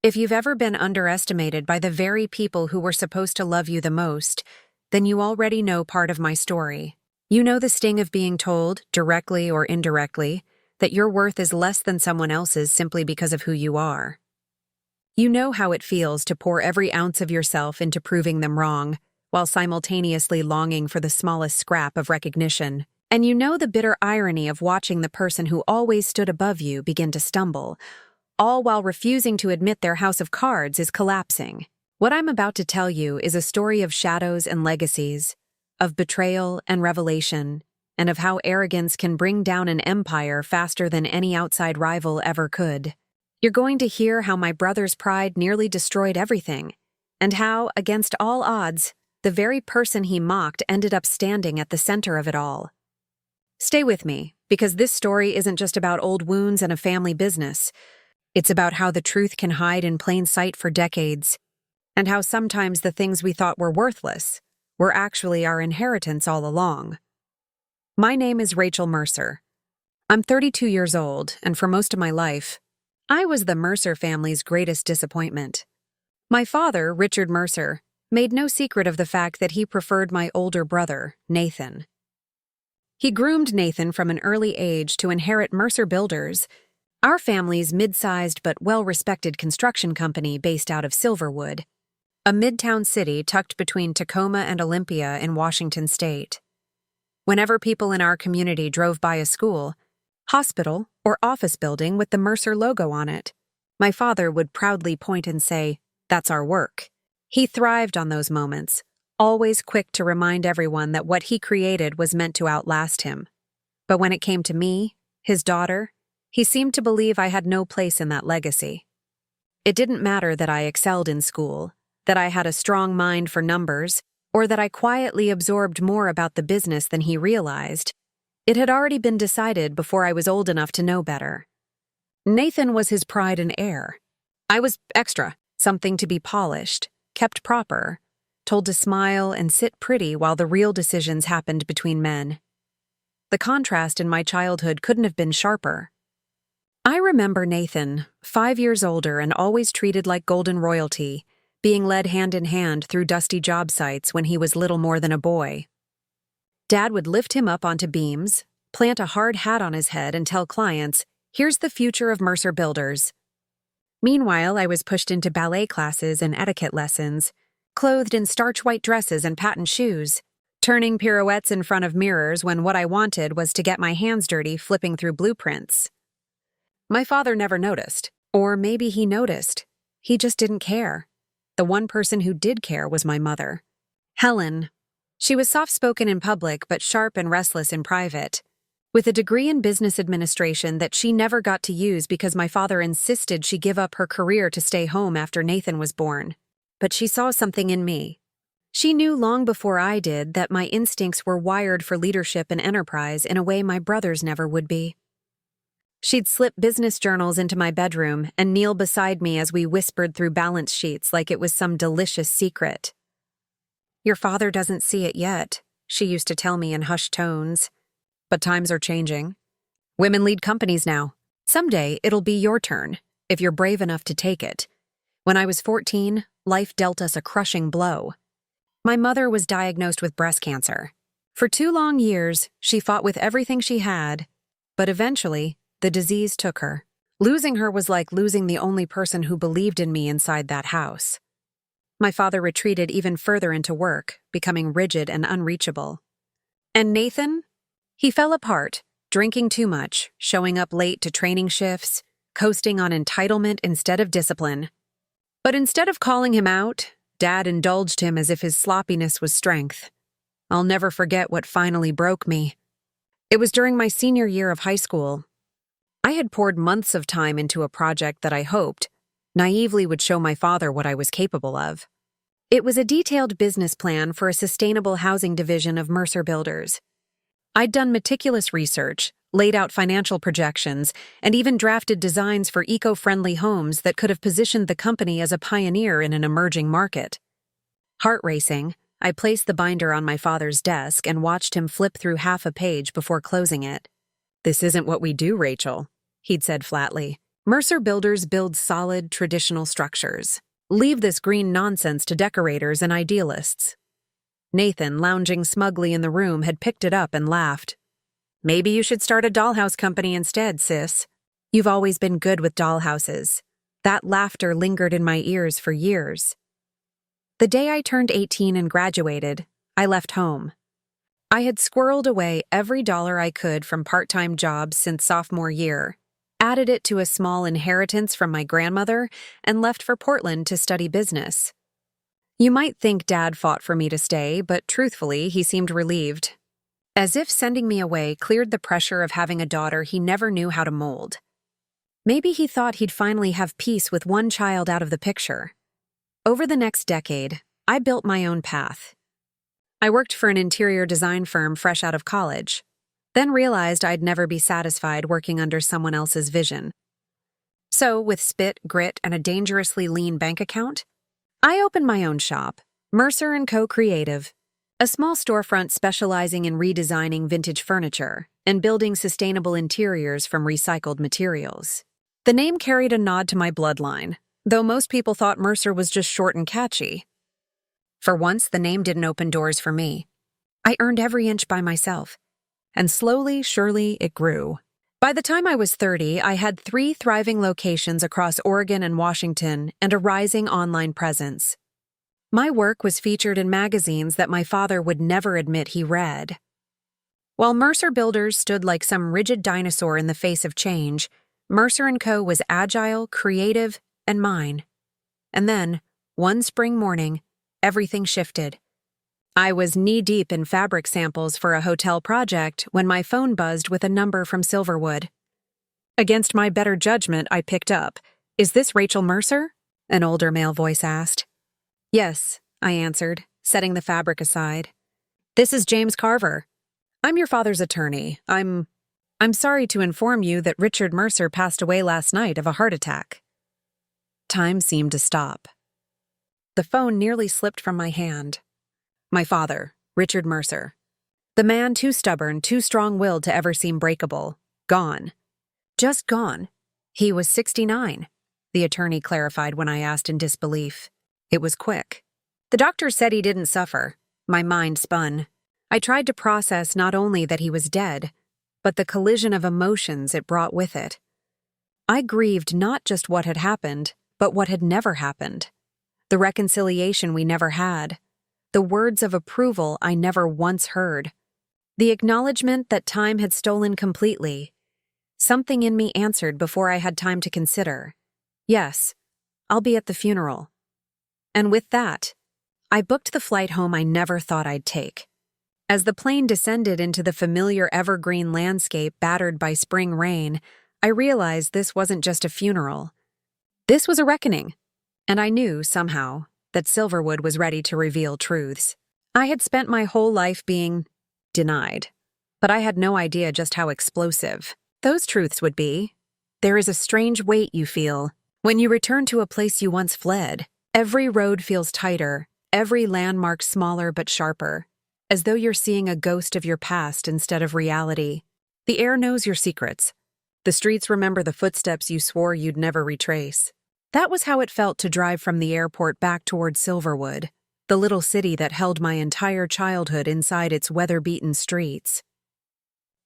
If you've ever been underestimated by the very people who were supposed to love you the most, then you already know part of my story. You know the sting of being told, directly or indirectly, that your worth is less than someone else's simply because of who you are. You know how it feels to pour every ounce of yourself into proving them wrong, while simultaneously longing for the smallest scrap of recognition. And you know the bitter irony of watching the person who always stood above you begin to stumble, all while refusing to admit their house of cards is collapsing. What I'm about to tell you is a story of shadows and legacies, of betrayal and revelation, and of how arrogance can bring down an empire faster than any outside rival ever could. You're going to hear how my brother's pride nearly destroyed everything, and how, against all odds, the very person he mocked ended up standing at the center of it all. Stay with me, because this story isn't just about old wounds and a family business. It's about how the truth can hide in plain sight for decades, and how sometimes the things we thought were worthless were actually our inheritance all along. My name is Rachel Mercer. I'm 32 years old, and for most of my life, I was the Mercer family's greatest disappointment. My father, Richard Mercer, made no secret of the fact that he preferred my older brother, Nathan. He groomed Nathan from an early age to inherit Mercer Builders, our family's mid-sized but well-respected construction company based out of Silverwood, a midtown city tucked between Tacoma and Olympia in Washington state. Whenever people in our community drove by a school, hospital, or office building with the Mercer logo on it, my father would proudly point and say, "That's our work." He thrived on those moments, always quick to remind everyone that what he created was meant to outlast him. But when it came to me, his daughter, he seemed to believe I had no place in that legacy. It didn't matter that I excelled in school, that I had a strong mind for numbers, or that I quietly absorbed more about the business than he realized. It had already been decided before I was old enough to know better. Nathan was his pride and heir. I was extra, something to be polished, kept proper, told to smile and sit pretty while the real decisions happened between men. The contrast in my childhood couldn't have been sharper. I remember Nathan, 5 years older and always treated like golden royalty, being led hand in hand through dusty job sites when he was little more than a boy. Dad would lift him up onto beams, plant a hard hat on his head and tell clients, "Here's the future of Mercer Builders." Meanwhile, I was pushed into ballet classes and etiquette lessons, clothed in starch white dresses and patent shoes, turning pirouettes in front of mirrors when what I wanted was to get my hands dirty flipping through blueprints. My father never noticed, or maybe he noticed. He just didn't care. The one person who did care was my mother, Helen. She was soft-spoken in public but sharp and restless in private, with a degree in business administration that she never got to use because my father insisted she give up her career to stay home after Nathan was born. But she saw something in me. She knew long before I did that my instincts were wired for leadership and enterprise in a way my brothers never would be. She'd slip business journals into my bedroom and kneel beside me as we whispered through balance sheets like it was some delicious secret. "Your father doesn't see it yet," she used to tell me in hushed tones. "But times are changing. Women lead companies now. Someday it'll be your turn, if you're brave enough to take it." When I was 14, life dealt us a crushing blow. My mother was diagnosed with breast cancer. For 2 long years, she fought with everything she had, but eventually, the disease took her. Losing her was like losing the only person who believed in me inside that house. My father retreated even further into work, becoming rigid and unreachable. And Nathan? He fell apart, drinking too much, showing up late to training shifts, coasting on entitlement instead of discipline. But instead of calling him out, Dad indulged him as if his sloppiness was strength. I'll never forget what finally broke me. It was during my senior year of high school. I had poured months of time into a project that I hoped, naively would show my father what I was capable of. It was a detailed business plan for a sustainable housing division of Mercer Builders. I'd done meticulous research, laid out financial projections, and even drafted designs for eco-friendly homes that could have positioned the company as a pioneer in an emerging market. Heart racing, I placed the binder on my father's desk and watched him flip through half a page before closing it. "This isn't what we do, Rachel," he'd said flatly. Mercer Builders builds solid, traditional structures. Leave this green nonsense to decorators and idealists. Nathan, lounging smugly in the room, had picked it up and laughed. Maybe you should start a dollhouse company instead, sis. You've always been good with dollhouses. That laughter lingered in my ears for years. The day I turned 18 and graduated, I left home. I had squirreled away every dollar I could from part-time jobs since sophomore year, added it to a small inheritance from my grandmother, and left for Portland to study business. You might think Dad fought for me to stay, but truthfully, he seemed relieved. As if sending me away cleared the pressure of having a daughter he never knew how to mold. Maybe he thought he'd finally have peace with one child out of the picture. Over the next decade, I built my own path. I worked for an interior design firm fresh out of college, then realized I'd never be satisfied working under someone else's vision. So, with spit, grit, and a dangerously lean bank account, I opened my own shop, Mercer & Co. Creative, a small storefront specializing in redesigning vintage furniture and building sustainable interiors from recycled materials. The name carried a nod to my bloodline, though most people thought Mercer was just short and catchy. For once, the name didn't open doors for me. I earned every inch by myself, and slowly, surely, it grew. By the time I was 30, I had 3 thriving locations across Oregon and Washington and a rising online presence. My work was featured in magazines that my father would never admit he read. While Mercer Builders stood like some rigid dinosaur in the face of change, Mercer & Co. was agile, creative, and mine. And then, one spring morning, everything shifted. I was knee-deep in fabric samples for a hotel project when my phone buzzed with a number from Silverwood. Against my better judgment, I picked up. "Is this Rachel Mercer?" an older male voice asked. "Yes," I answered, setting the fabric aside. "This is James Carver. I'm your father's attorney. I'm sorry to inform you that Richard Mercer passed away last night of a heart attack." Time seemed to stop. The phone nearly slipped from my hand. My father, Richard Mercer. The man too stubborn, too strong-willed to ever seem breakable. Gone. Just gone. He was 69, the attorney clarified when I asked in disbelief. It was quick. The doctor said he didn't suffer. My mind spun. I tried to process not only that he was dead, but the collision of emotions it brought with it. I grieved not just what had happened, but what had never happened. The reconciliation we never had. The words of approval I never once heard. The acknowledgement that time had stolen completely. Something in me answered before I had time to consider. Yes, I'll be at the funeral. And with that, I booked the flight home I never thought I'd take. As the plane descended into the familiar evergreen landscape battered by spring rain, I realized this wasn't just a funeral. This was a reckoning, and I knew, somehow, that Silverwood was ready to reveal truths. I had spent my whole life being denied, but I had no idea just how explosive those truths would be. There is a strange weight you feel when you return to a place you once fled. Every road feels tighter, every landmark smaller but sharper, as though you're seeing a ghost of your past instead of reality. The air knows your secrets. The streets remember the footsteps you swore you'd never retrace. That was how it felt to drive from the airport back toward Silverwood, the little city that held my entire childhood inside its weather-beaten streets.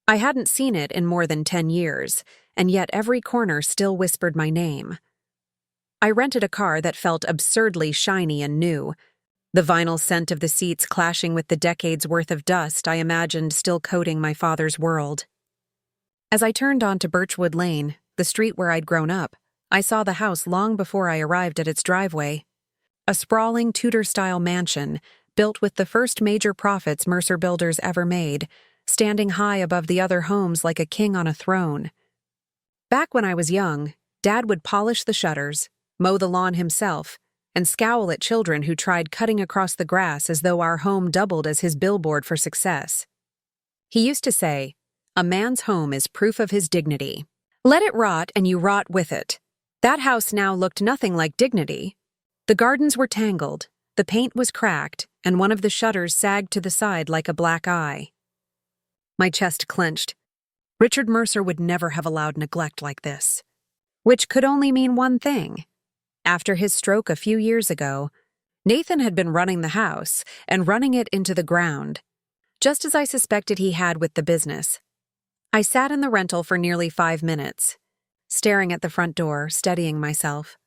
I hadn't seen it in more than 10 years, and yet every corner still whispered my name. I rented a car that felt absurdly shiny and new, the vinyl scent of the seats clashing with the decades' worth of dust I imagined still coating my father's world. As I turned onto Birchwood Lane, the street where I'd grown up, I saw the house long before I arrived at its driveway. A sprawling Tudor-style mansion, built with the first major profits Mercer Builders ever made, standing high above the other homes like a king on a throne. Back when I was young, Dad would polish the shutters, mow the lawn himself, and scowl at children who tried cutting across the grass as though our home doubled as his billboard for success. He used to say, "A man's home is proof of his dignity. Let it rot and you rot with it." That house now looked nothing like dignity. The gardens were tangled, the paint was cracked, and one of the shutters sagged to the side like a black eye. My chest clenched. Richard Mercer would never have allowed neglect like this. which could only mean one thing. After his stroke a few years ago, Nathan had been running the house and running it into the ground, just as I suspected he had with the business. I sat in the rental for nearly 5 minutes, staring at the front door, steadying myself.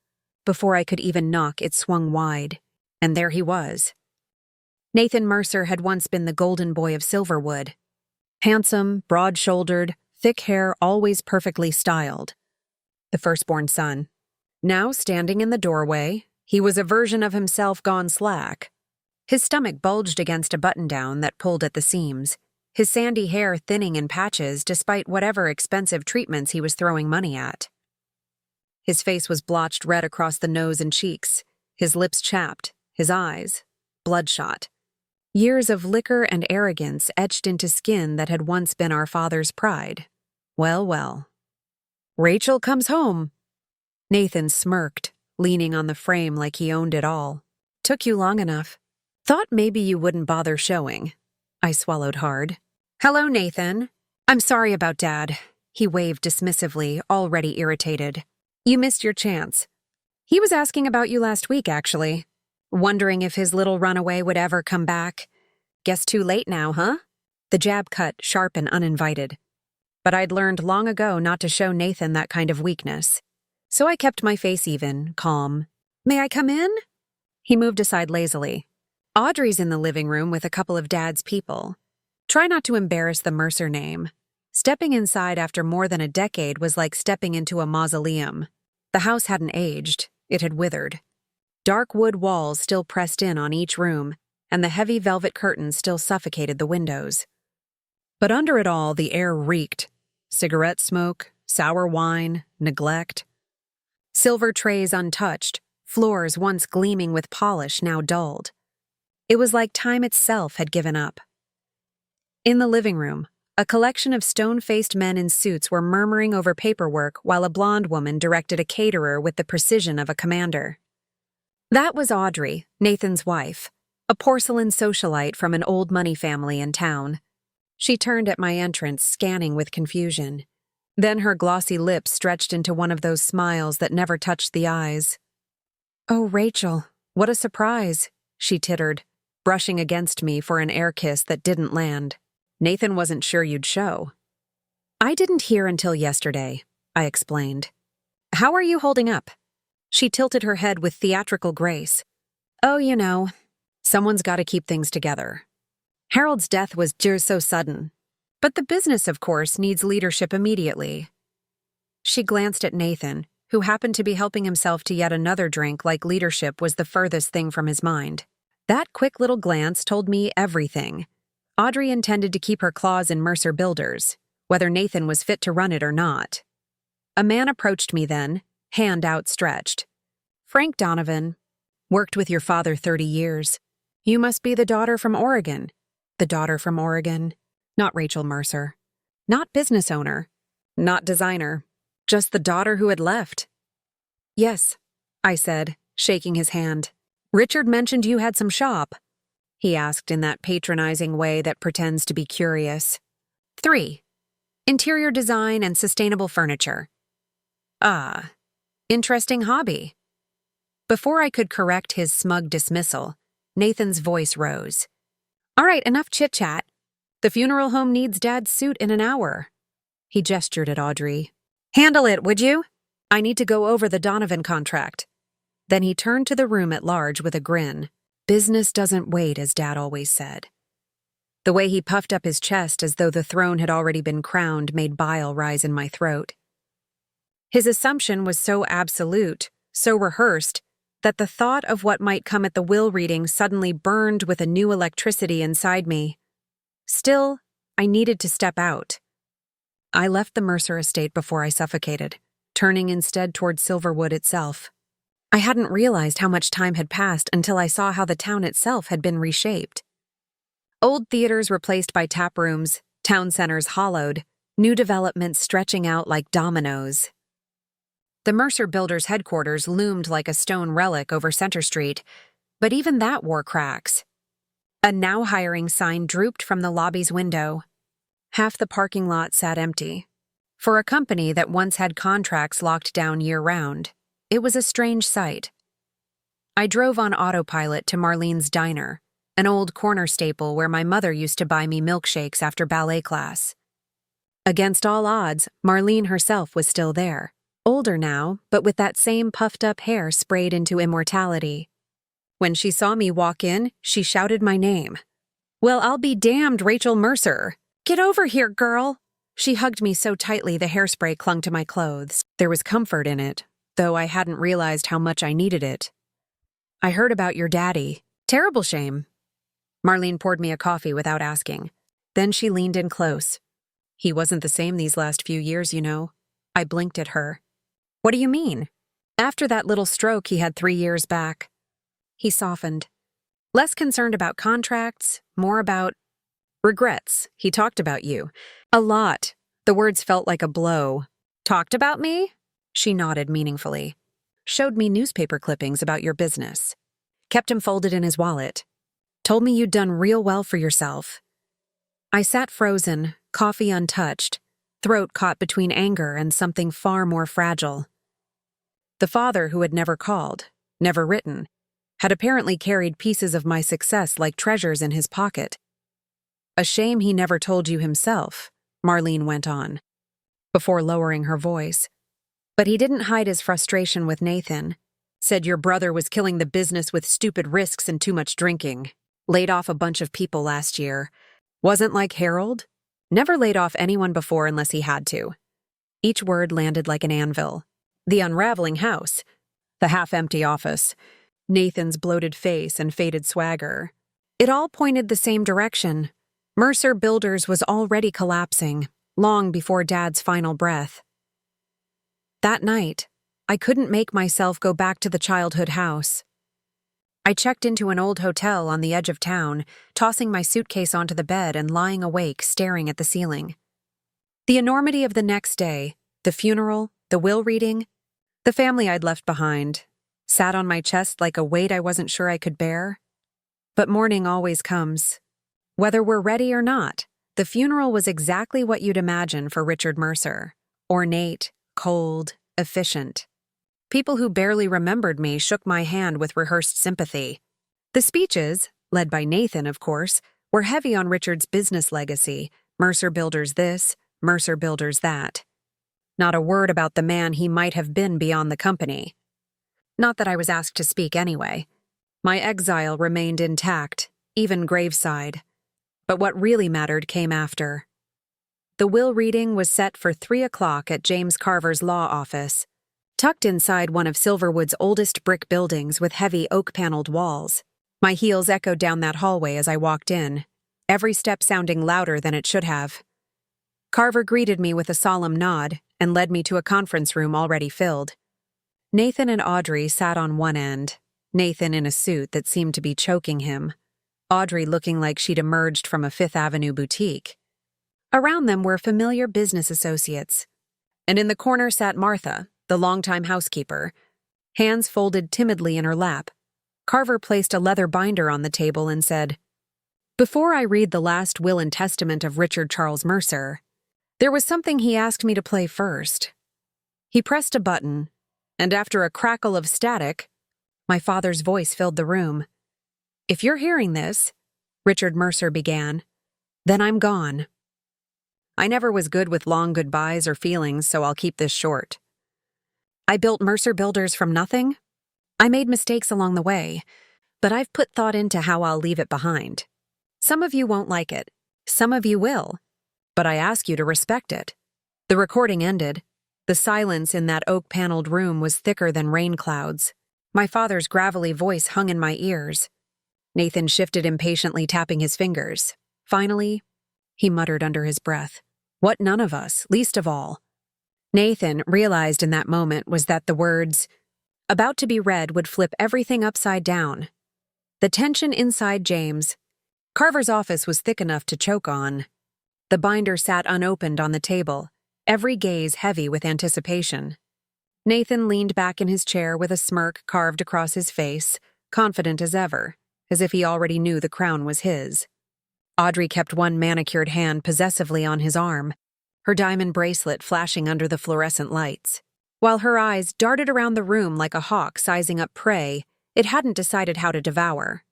Before I could even knock, it swung wide, and there he was. Nathan Mercer had once been the golden boy of Silverwood. Handsome, broad-shouldered, thick hair always perfectly styled. The firstborn son. Now standing in the doorway, he was a version of himself gone slack. His stomach bulged against a button-down that pulled at the seams, his sandy hair thinning in patches despite whatever expensive treatments he was throwing money at. His face was blotched red across the nose and cheeks, his lips chapped, his eyes bloodshot. Years of liquor and arrogance etched into skin that had once been our father's pride. Well, well. "Rachel comes home." Nathan smirked, leaning on the frame like he owned it all. "Took you long enough. Thought maybe you wouldn't bother showing." I swallowed hard. "Hello, Nathan. I'm sorry about Dad." He waved dismissively, already irritated. "You missed your chance. He was asking about you last week, actually. Wondering if his little runaway would ever come back. Guess too late now, huh?" The jab cut sharp and uninvited. But I'd learned long ago not to show Nathan that kind of weakness. So I kept my face even, calm. "May I come in?" He moved aside lazily. "Audrey's in the living room with a couple of Dad's people. Try not to embarrass the Mercer name." Stepping inside after more than a decade was like stepping into a mausoleum. The house hadn't aged, it had withered. Dark wood walls still pressed in on each room, and the heavy velvet curtains still suffocated the windows. But under it all, the air reeked. Cigarette smoke, sour wine, neglect. Silver trays untouched, floors once gleaming with polish now dulled. It was like time itself had given up. In the living room, a collection of stone-faced men in suits were murmuring over paperwork while a blonde woman directed a caterer with the precision of a commander. That was Audrey, Nathan's wife, a porcelain socialite from an old money family in town. She turned at my entrance, scanning with confusion. Then her glossy lips stretched into one of those smiles that never touched the eyes. "Oh, Rachel, what a surprise," she tittered, brushing against me for an air kiss that didn't land. "Nathan wasn't sure you'd show." "I didn't hear until yesterday," I explained. "How are you holding up?" She tilted her head with theatrical grace. "Oh, you know, someone's got to keep things together. Harold's death was just so sudden. But the business, of course, needs leadership immediately." She glanced at Nathan, who happened to be helping himself to yet another drink like leadership was the furthest thing from his mind. That quick little glance told me everything. Audrey intended to keep her claws in Mercer Builders, whether Nathan was fit to run it or not. A man approached me then, hand outstretched. "Frank Donovan. Worked with your father 30 years. You must be the daughter from Oregon." The daughter from Oregon. Not Rachel Mercer. Not business owner. Not designer. Just the daughter who had left. "Yes," I said, shaking his hand. "Richard mentioned you had some shop," he asked in that patronizing way that pretends to be curious. 3. Interior design and sustainable furniture. "Ah, interesting hobby." Before I could correct his smug dismissal, Nathan's voice rose. "All right, enough chit-chat. The funeral home needs Dad's suit in an hour." He gestured at Audrey. "Handle it, would you? I need to go over the Donovan contract." Then he turned to the room at large with a grin. Business doesn't wait, as Dad always said. The way he puffed up his chest as though the throne had already been crowned made bile rise in my throat. His assumption was so absolute, so rehearsed, that the thought of what might come at the will reading suddenly burned with a new electricity inside me. Still, I needed to step out. I left the Mercer estate before I suffocated, turning instead toward Silverwood itself. I hadn't realized how much time had passed until I saw how the town itself had been reshaped. Old theaters replaced by tap rooms, town centers hollowed, new developments stretching out like dominoes. The Mercer Builders' headquarters loomed like a stone relic over Center Street, but even that wore cracks. A now hiring sign drooped from the lobby's window. Half the parking lot sat empty. For a company that once had contracts locked down year-round, it was a strange sight. I drove on autopilot to Marlene's Diner, an old corner staple where my mother used to buy me milkshakes after ballet class. Against all odds, Marlene herself was still there, older now, but with that same puffed-up hair sprayed into immortality. When she saw me walk in, she shouted my name. "Well, I'll be damned, Rachel Mercer! Get over here, girl!" She hugged me so tightly the hairspray clung to my clothes. There was comfort in it, though I hadn't realized how much I needed it. "I heard about your daddy. Terrible shame." Marlene poured me a coffee without asking. Then she leaned in close. "He wasn't the same these last few years, you know." I blinked at her. "What do you mean?" "After that little stroke he had 3 years back." He softened. "Less concerned about contracts, more about regrets. He talked about you. A lot." The words felt like a blow. "Talked about me?" She nodded meaningfully. "Showed me newspaper clippings about your business. Kept him folded in his wallet. Told me you'd done real well for yourself." I sat frozen, coffee untouched, throat caught between anger and something far more fragile. The father who had never called, never written, had apparently carried pieces of my success like treasures in his pocket. "A shame he never told you himself," Marlene went on, before lowering her voice. "But he didn't hide his frustration with Nathan. Said your brother was killing the business with stupid risks and too much drinking. Laid off a bunch of people last year. Wasn't like Harold. Never laid off anyone before unless he had to." Each word landed like an anvil. The unraveling house. The half-empty office. Nathan's bloated face and faded swagger. It all pointed the same direction. Mercer Builders was already collapsing, long before Dad's final breath. That night, I couldn't make myself go back to the childhood house. I checked into an old hotel on the edge of town, tossing my suitcase onto the bed and lying awake, staring at the ceiling. The enormity of the next day, the funeral, the will reading, the family I'd left behind, sat on my chest like a weight I wasn't sure I could bear. But morning always comes. Whether we're ready or not, the funeral was exactly what you'd imagine for Richard Mercer. Ornate, cold, efficient. People who barely remembered me shook my hand with rehearsed sympathy. The speeches, led by Nathan, of course, were heavy on Richard's business legacy, Mercer Builders this, Mercer Builders that. Not a word about the man he might have been beyond the company. Not that I was asked to speak anyway. My exile remained intact, even graveside. But what really mattered came after. The will reading was set for 3 o'clock at James Carver's law office, tucked inside one of Silverwood's oldest brick buildings with heavy oak-paneled walls. My heels echoed down that hallway as I walked in, every step sounding louder than it should have. Carver greeted me with a solemn nod and led me to a conference room already filled. Nathan and Audrey sat on one end, Nathan in a suit that seemed to be choking him, Audrey looking like she'd emerged from a Fifth Avenue boutique. Around them were familiar business associates, and in the corner sat Martha, the longtime housekeeper, hands folded timidly in her lap. Carver placed a leather binder on the table and said, "Before I read the last will and testament of Richard Charles Mercer, there was something he asked me to play first." He pressed a button, and after a crackle of static, my father's voice filled the room. "If you're hearing this," Richard Mercer began, "then I'm gone. I never was good with long goodbyes or feelings, so I'll keep this short. I built Mercer Builders from nothing. I made mistakes along the way, but I've put thought into how I'll leave it behind. Some of you won't like it, some of you will, but I ask you to respect it." The recording ended. The silence in that oak-paneled room was thicker than rain clouds. My father's gravelly voice hung in my ears. Nathan shifted impatiently, tapping his fingers. Finally, he muttered under his breath, "What none of us, least of all." Nathan realized in that moment was that the words, about to be read, would flip everything upside down. The tension inside James. Carver's office was thick enough to choke on. The binder sat unopened on the table, every gaze heavy with anticipation. Nathan leaned back in his chair with a smirk carved across his face, confident as ever, as if he already knew the crown was his. Audrey kept one manicured hand possessively on his arm, her diamond bracelet flashing under the fluorescent lights. While her eyes darted around the room like a hawk sizing up prey it hadn't decided how to devour.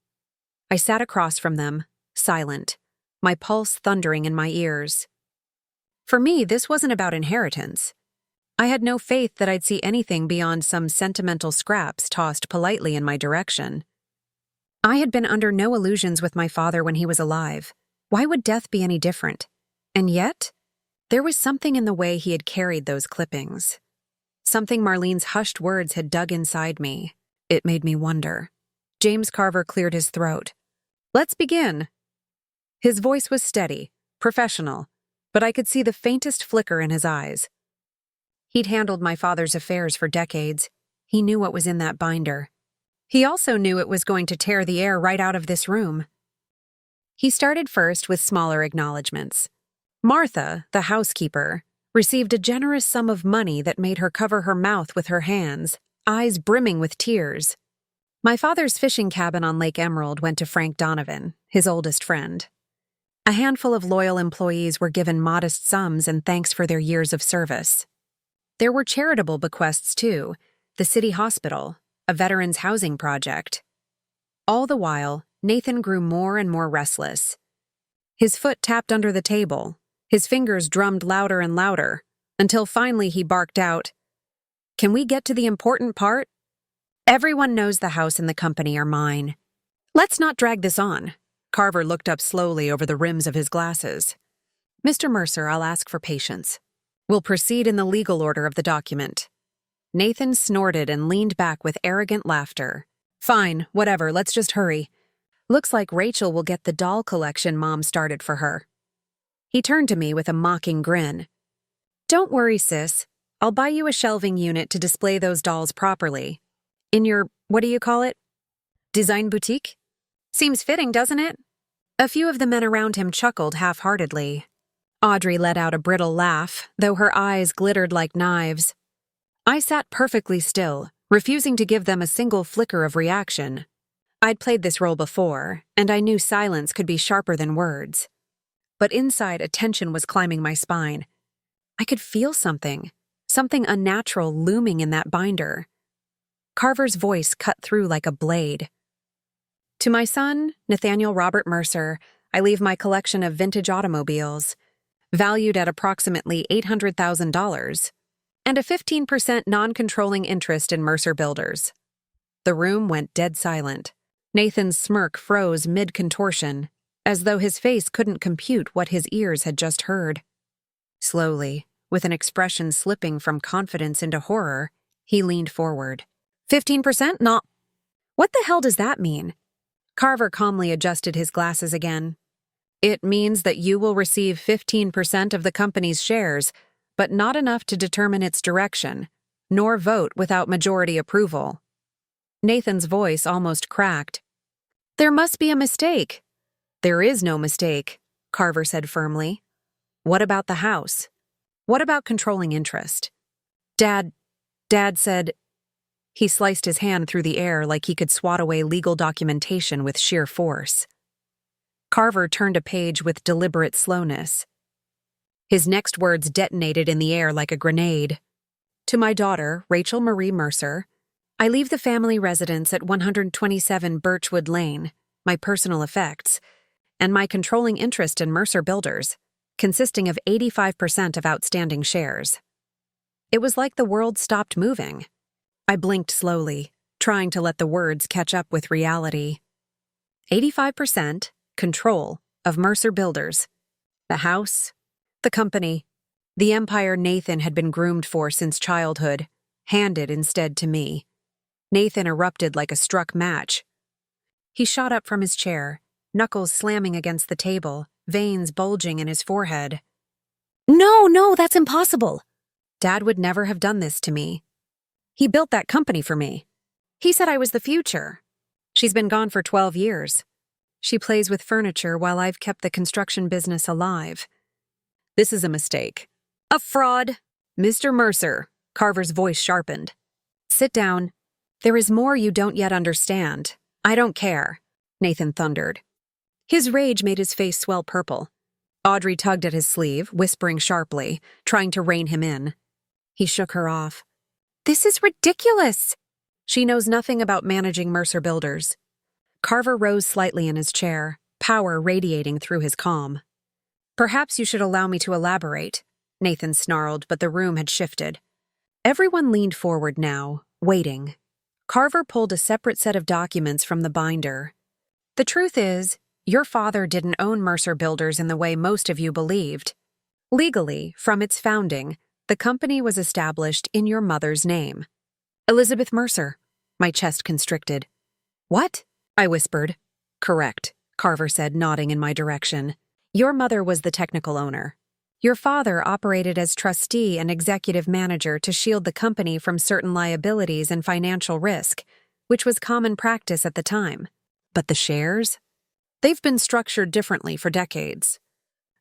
I sat across from them, silent, my pulse thundering in my ears. For me, this wasn't about inheritance. I had no faith that I'd see anything beyond some sentimental scraps tossed politely in my direction. I had been under no illusions with my father when he was alive. Why would death be any different? And yet, there was something in the way he had carried those clippings. Something Marlene's hushed words had dug inside me. It made me wonder. James Carver cleared his throat. "Let's begin." His voice was steady, professional, but I could see the faintest flicker in his eyes. He'd handled my father's affairs for decades. He knew what was in that binder. He also knew it was going to tear the air right out of this room. He started first with smaller acknowledgments. Martha, the housekeeper, received a generous sum of money that made her cover her mouth with her hands, eyes brimming with tears. My father's fishing cabin on Lake Emerald went to Frank Donovan, his oldest friend. A handful of loyal employees were given modest sums and thanks for their years of service. There were charitable bequests too, the city hospital, a veterans' housing project. All the while, Nathan grew more and more restless. His foot tapped under the table, his fingers drummed louder and louder, until finally he barked out, "Can we get to the important part? Everyone knows the house and the company are mine. Let's not drag this on." Carver looked up slowly over the rims of his glasses. "Mr. Mercer, I'll ask for patience. We'll proceed in the legal order of the document." Nathan snorted and leaned back with arrogant laughter. "Fine, whatever, let's just hurry. Looks like Rachel will get the doll collection Mom started for her." He turned to me with a mocking grin. "Don't worry, sis. I'll buy you a shelving unit to display those dolls properly. In your, what do you call it? Design boutique? Seems fitting, doesn't it?" A few of the men around him chuckled half-heartedly. Audrey let out a brittle laugh, though her eyes glittered like knives. I sat perfectly still, refusing to give them a single flicker of reaction. I'd played this role before, and I knew silence could be sharper than words. But inside, a tension was climbing my spine. I could feel something unnatural looming in that binder. Carver's voice cut through like a blade. "To my son, Nathaniel Robert Mercer, I leave my collection of vintage automobiles, valued at approximately $800,000, and a 15% non-controlling interest in Mercer Builders." The room went dead silent. Nathan's smirk froze mid-contortion, as though his face couldn't compute what his ears had just heard. Slowly, with an expression slipping from confidence into horror, he leaned forward. 15%? Not. What the hell does that mean? Carver calmly adjusted his glasses again. "It means that you will receive 15% of the company's shares, but not enough to determine its direction, nor vote without majority approval." Nathan's voice almost cracked. "There must be a mistake." "There is no mistake," Carver said firmly. "What about the house? What about controlling interest?" Dad said." He sliced his hand through the air like he could swat away legal documentation with sheer force. Carver turned a page with deliberate slowness. His next words detonated in the air like a grenade. "To my daughter, Rachel Marie Mercer, I leave the family residence at 127 Birchwood Lane, my personal effects, and my controlling interest in Mercer Builders, consisting of 85% of outstanding shares." It was like the world stopped moving. I blinked slowly, trying to let the words catch up with reality. 85% control of Mercer Builders. The house, the company, the empire Nathan had been groomed for since childhood, handed instead to me. Nathan erupted like a struck match. He shot up from his chair, knuckles slamming against the table, veins bulging in his forehead. No, that's impossible. Dad would never have done this to me. He built that company for me. He said I was the future. She's been gone for 12 years. She plays with furniture while I've kept the construction business alive. This is a mistake. A fraud. Mr. Mercer, Carver's voice sharpened. Sit down. There is more you don't yet understand. I don't care, Nathan thundered. His rage made his face swell purple. Audrey tugged at his sleeve, whispering sharply, trying to rein him in. He shook her off. This is ridiculous! She knows nothing about managing Mercer Builders. Carver rose slightly in his chair, power radiating through his calm. Perhaps you should allow me to elaborate, Nathan snarled, but the room had shifted. Everyone leaned forward now, waiting. Carver pulled a separate set of documents from the binder. The truth is, your father didn't own Mercer Builders in the way most of you believed. Legally, from its founding, the company was established in your mother's name. Elizabeth Mercer. My chest constricted. What? I whispered. Correct, Carver said, nodding in my direction. Your mother was the technical owner. Your father operated as trustee and executive manager to shield the company from certain liabilities and financial risk, which was common practice at the time. But the shares? They've been structured differently for decades.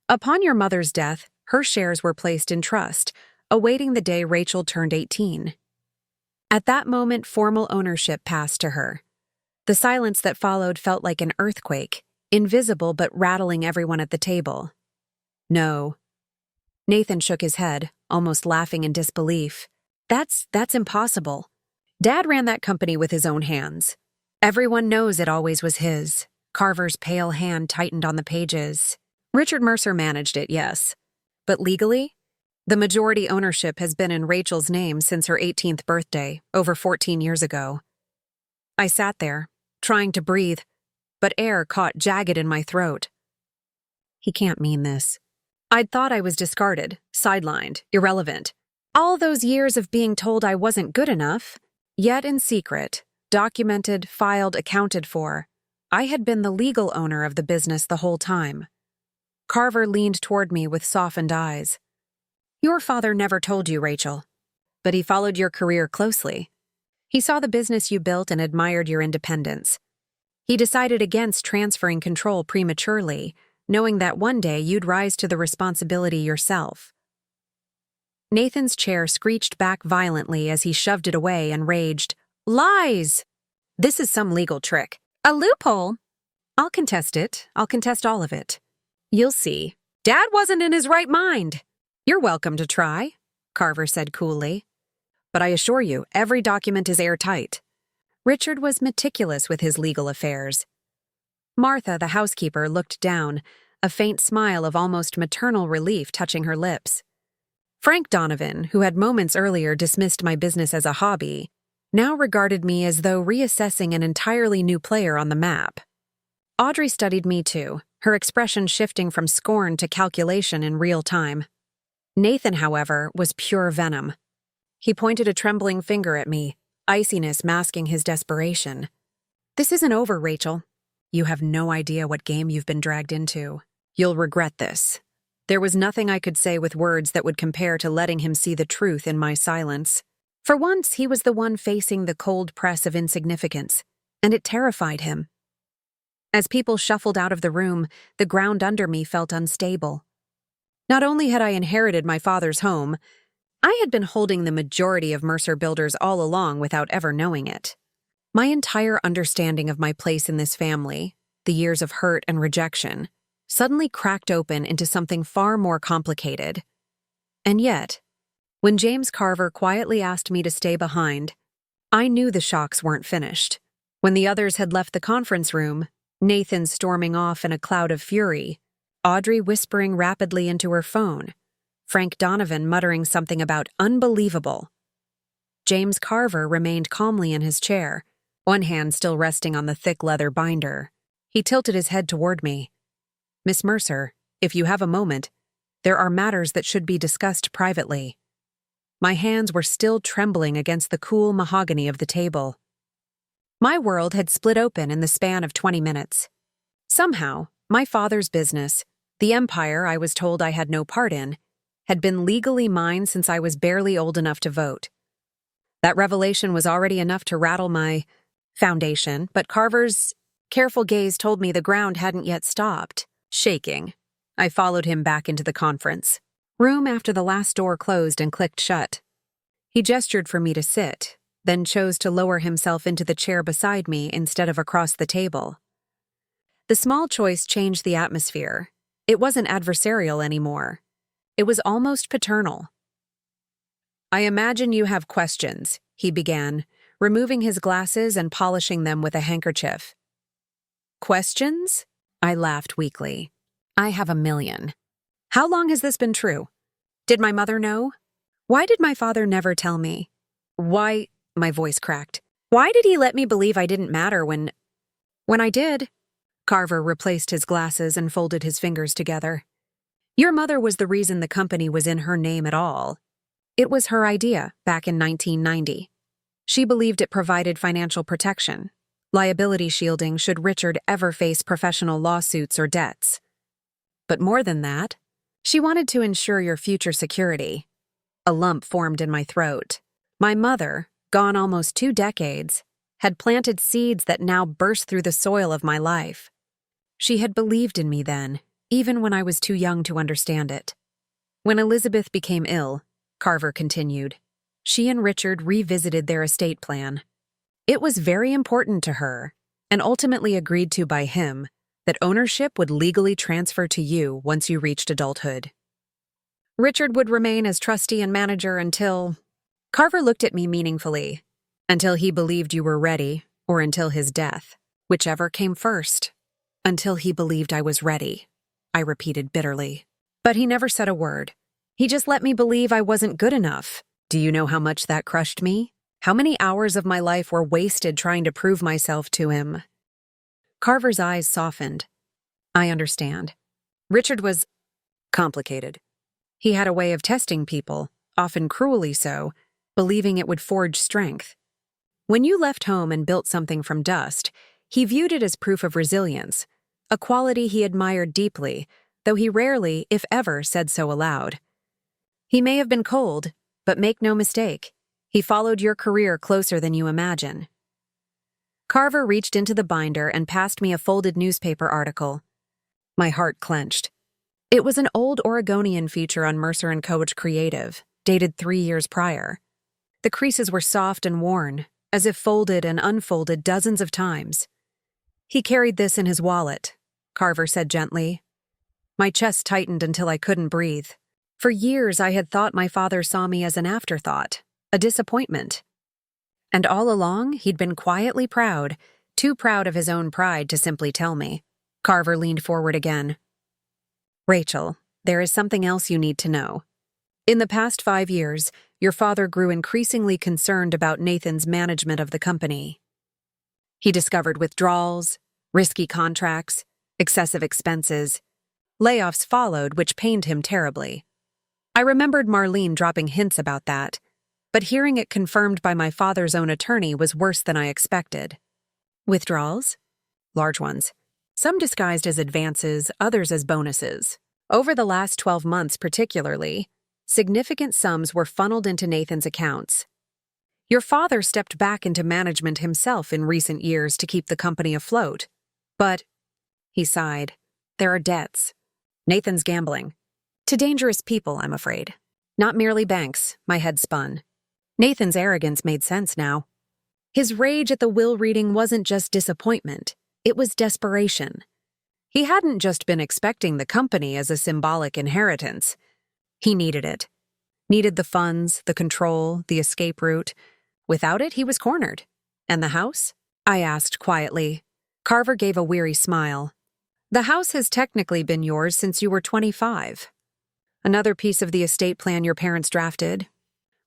Upon your mother's death, her shares were placed in trust, awaiting the day Rachel turned 18. At that moment, formal ownership passed to her. The silence that followed felt like an earthquake, invisible but rattling everyone at the table. No. Nathan shook his head, almost laughing in disbelief. That's impossible. Dad ran that company with his own hands. Everyone knows it always was his. Carver's pale hand tightened on the pages. Richard Mercer managed it, yes. But legally? The majority ownership has been in Rachel's name since her 18th birthday, over 14 years ago. I sat there, trying to breathe, but air caught jagged in my throat. He can't mean this. I'd thought I was discarded, sidelined, irrelevant. All those years of being told I wasn't good enough, yet in secret, documented, filed, accounted for, I had been the legal owner of the business the whole time. Carver leaned toward me with softened eyes. Your father never told you, Rachel, but he followed your career closely. He saw the business you built and admired your independence. He decided against transferring control prematurely, knowing that one day you'd rise to the responsibility yourself. Nathan's chair screeched back violently as he shoved it away and raged, Lies! This is some legal trick. A loophole! I'll contest it. I'll contest all of it. You'll see. Dad wasn't in his right mind. You're welcome to try, Carver said coolly. But I assure you, every document is airtight. Richard was meticulous with his legal affairs. Martha, the housekeeper, looked down, a faint smile of almost maternal relief touching her lips. Frank Donovan, who had moments earlier dismissed my business as a hobby, now regarded me as though reassessing an entirely new player on the map. Audrey studied me too, her expression shifting from scorn to calculation in real time. Nathan, however, was pure venom. He pointed a trembling finger at me, iciness masking his desperation. This isn't over, Rachel. You have no idea what game you've been dragged into. You'll regret this. There was nothing I could say with words that would compare to letting him see the truth in my silence. For once, he was the one facing the cold press of insignificance, and it terrified him. As people shuffled out of the room, the ground under me felt unstable. Not only had I inherited my father's home, I had been holding the majority of Mercer Builders all along without ever knowing it. My entire understanding of my place in this family, the years of hurt and rejection, suddenly cracked open into something far more complicated. And yet, when James Carver quietly asked me to stay behind, I knew the shocks weren't finished. When the others had left the conference room, Nathan storming off in a cloud of fury, Audrey whispering rapidly into her phone, Frank Donovan muttering something about unbelievable. James Carver remained calmly in his chair, one hand still resting on the thick leather binder. He tilted his head toward me. Miss Mercer, if you have a moment, there are matters that should be discussed privately. My hands were still trembling against the cool mahogany of the table. My world had split open in the span of 20 minutes. Somehow, my father's business, the empire I was told I had no part in, had been legally mine since I was barely old enough to vote. That revelation was already enough to rattle my foundation, but Carver's careful gaze told me the ground hadn't yet stopped. Shaking, I followed him back into the conference room after the last door closed and clicked shut. He gestured for me to sit, then chose to lower himself into the chair beside me instead of across the table. The small choice changed the atmosphere. It wasn't adversarial anymore. It was almost paternal. "I imagine you have questions," he began, removing his glasses and polishing them with a handkerchief. "Questions?" I laughed weakly. "I have a million. How long has this been true? Did my mother know? Why did my father never tell me? Why," my voice cracked, "why did he let me believe I didn't matter when I did?" Carver replaced his glasses and folded his fingers together. "Your mother was the reason the company was in her name at all. It was her idea back in 1990. She believed it provided financial protection, liability shielding should Richard ever face professional lawsuits or debts. But more than that, she wanted to ensure your future security." A lump formed in my throat. My mother, gone almost 2 decades, had planted seeds that now burst through the soil of my life. She had believed in me then, even when I was too young to understand it. When Elizabeth became ill, Carver continued, she and Richard revisited their estate plan. It was very important to her, and ultimately agreed to by him, that ownership would legally transfer to you once you reached adulthood. Richard would remain as trustee and manager until— Carver looked at me meaningfully. "Until he believed you were ready, or until his death, whichever came first." "Until he believed I was ready," I repeated bitterly. But he never said a word. He just let me believe I wasn't good enough. Do you know how much that crushed me? How many hours of my life were wasted trying to prove myself to him? Carver's eyes softened. "I understand. Richard was complicated. He had a way of testing people, often cruelly so, believing it would forge strength. When you left home and built something from dust, he viewed it as proof of resilience, a quality he admired deeply, though he rarely, if ever, said so aloud. He may have been cold, but make no mistake, he followed your career closer than you imagine." Carver reached into the binder and passed me a folded newspaper article. My heart clenched. It was an old Oregonian feature on Mercer & Coach Creative, dated 3 years prior. The creases were soft and worn, as if folded and unfolded dozens of times. "He carried this in his wallet," Carver said gently. My chest tightened until I couldn't breathe. For years I had thought my father saw me as an afterthought, a disappointment. And all along he'd been quietly proud, too proud of his own pride to simply tell me. Carver leaned forward again. "Rachel, there is something else you need to know. In the past 5 years, your father grew increasingly concerned about Nathan's management of the company. He discovered withdrawals, risky contracts, excessive expenses. Layoffs followed, which pained him terribly. I remembered Marlene dropping hints about that, but hearing it confirmed by my father's own attorney was worse than I expected." "Withdrawals?" "Large ones. Some disguised as advances, others as bonuses. Over the last 12 months particularly, significant sums were funneled into Nathan's accounts. Your father stepped back into management himself in recent years to keep the company afloat. But," he sighed, "there are debts. Nathan's gambling. To dangerous people, I'm afraid. Not merely banks," my head spun. Nathan's arrogance made sense now. His rage at the will reading wasn't just disappointment, it was desperation. He hadn't just been expecting the company as a symbolic inheritance. He needed it. Needed the funds, the control, the escape route. Without it, he was cornered. "And the house?" I asked quietly. Carver gave a weary smile. "The house has technically been yours since you were 25. Another piece of the estate plan your parents drafted.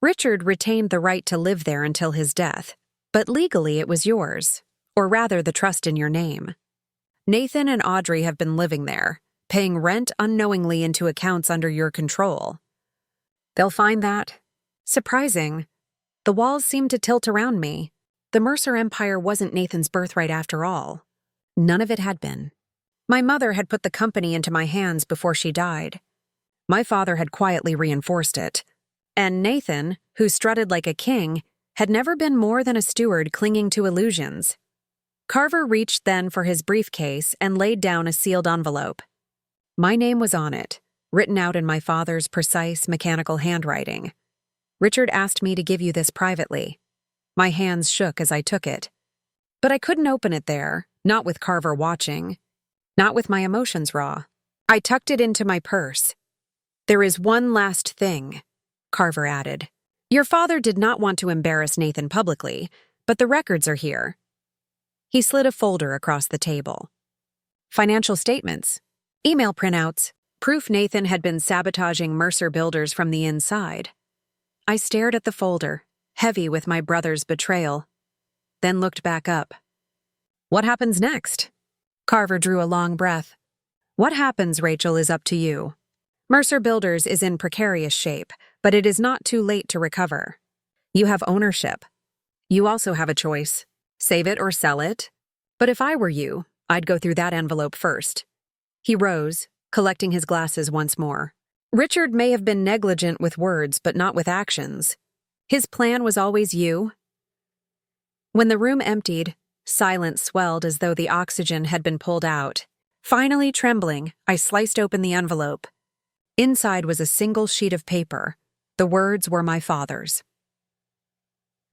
Richard retained the right to live there until his death, but legally it was yours, or rather the trust in your name. Nathan and Audrey have been living there, paying rent unknowingly into accounts under your control. They'll find that surprising. The walls seemed to tilt around me. The Mercer Empire wasn't Nathan's birthright after all. None of it had been. My mother had put the company into my hands before she died. My father had quietly reinforced it. And Nathan, who strutted like a king, had never been more than a steward clinging to illusions. Carver reached then for his briefcase and laid down a sealed envelope. My name was on it, written out in my father's precise, mechanical handwriting. "Richard asked me to give you this privately." My hands shook as I took it. But I couldn't open it there, not with Carver watching, not with my emotions raw. I tucked it into my purse. There is one last thing, Carver added. Your father did not want to embarrass Nathan publicly, but the records are here. He slid a folder across the table. Financial statements, email printouts, proof Nathan had been sabotaging Mercer Builders from the inside. I stared at the folder, heavy with my brother's betrayal, then looked back up. What happens next? Carver drew a long breath. What happens, Rachel, is up to you. Mercer Builders is in precarious shape, but it is not too late to recover. You have ownership. You also have a choice. Save it or sell it. But if I were you, I'd go through that envelope first. He rose, collecting his glasses once more. Richard may have been negligent with words, but not with actions. His plan was always you. When the room emptied, silence swelled as though the oxygen had been pulled out. Finally trembling, I sliced open the envelope. Inside was a single sheet of paper. The words were my father's.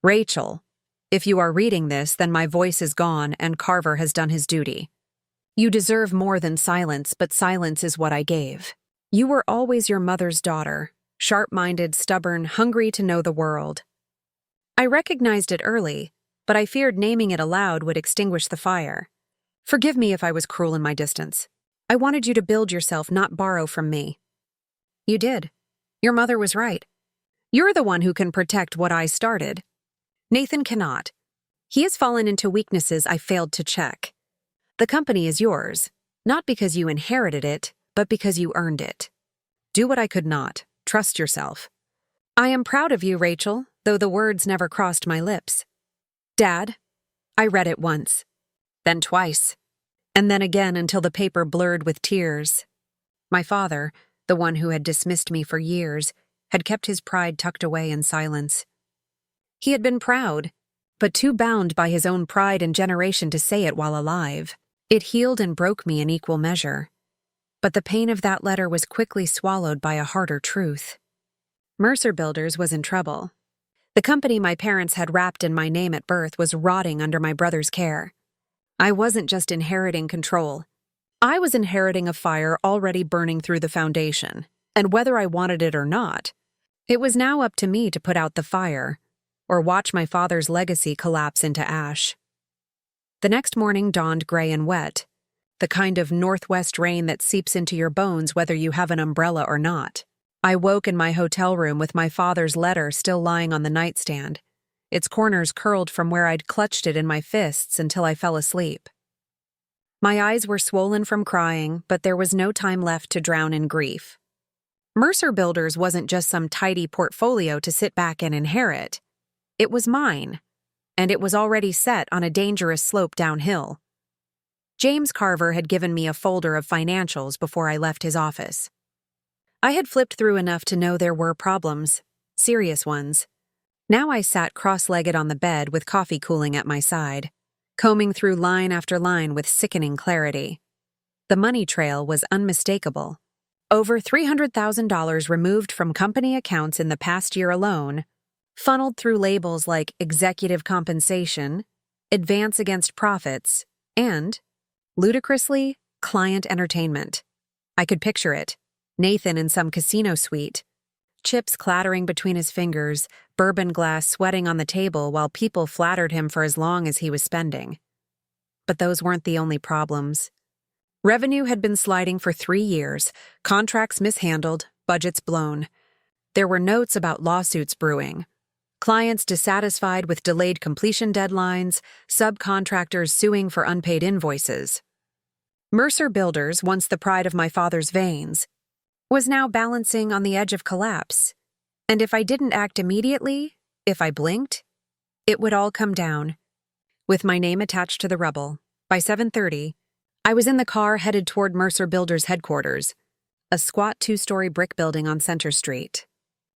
Rachel, if you are reading this, then my voice is gone and Carver has done his duty. You deserve more than silence, but silence is what I gave. You were always your mother's daughter, sharp-minded, stubborn, hungry to know the world. I recognized it early, but I feared naming it aloud would extinguish the fire. Forgive me if I was cruel in my distance. I wanted you to build yourself, not borrow from me. You did. Your mother was right. You're the one who can protect what I started. Nathan cannot. He has fallen into weaknesses I failed to check. The company is yours, not because you inherited it, but because you earned it. Do what I could not. Trust yourself. I am proud of you, Rachel, though the words never crossed my lips. Dad, I read it once, then twice, and then again until the paper blurred with tears. My father, the one who had dismissed me for years, had kept his pride tucked away in silence. He had been proud, but too bound by his own pride and generation to say it while alive. It healed and broke me in equal measure. But the pain of that letter was quickly swallowed by a harder truth. Mercer Builders was in trouble. The company my parents had wrapped in my name at birth was rotting under my brother's care. I wasn't just inheriting control. I was inheriting a fire already burning through the foundation, and whether I wanted it or not, it was now up to me to put out the fire, or watch my father's legacy collapse into ash. The next morning dawned gray and wet, the kind of northwest rain that seeps into your bones whether you have an umbrella or not. I woke in my hotel room with my father's letter still lying on the nightstand, its corners curled from where I'd clutched it in my fists until I fell asleep. My eyes were swollen from crying, but there was no time left to drown in grief. Mercer Builders wasn't just some tidy portfolio to sit back and inherit. It was mine, and it was already set on a dangerous slope downhill. James Carver had given me a folder of financials before I left his office. I had flipped through enough to know there were problems, serious ones. Now I sat cross-legged on the bed with coffee cooling at my side, combing through line after line with sickening clarity. The money trail was unmistakable. Over $300,000 removed from company accounts in the past year alone, funneled through labels like executive compensation, advance against profits, and, ludicrously, client entertainment. I could picture it. Nathan in some casino suite, chips clattering between his fingers, bourbon glass sweating on the table while people flattered him for as long as he was spending. But those weren't the only problems. Revenue had been sliding for 3 years, contracts mishandled, budgets blown. There were notes about lawsuits brewing. Clients dissatisfied with delayed completion deadlines, subcontractors suing for unpaid invoices. Mercer Builders, once the pride of my father's veins, was now balancing on the edge of collapse. And if I didn't act immediately, if I blinked, it would all come down. With my name attached to the rubble, by 7:30, I was in the car headed toward Mercer Builders' headquarters, a squat 2-story brick building on Center Street.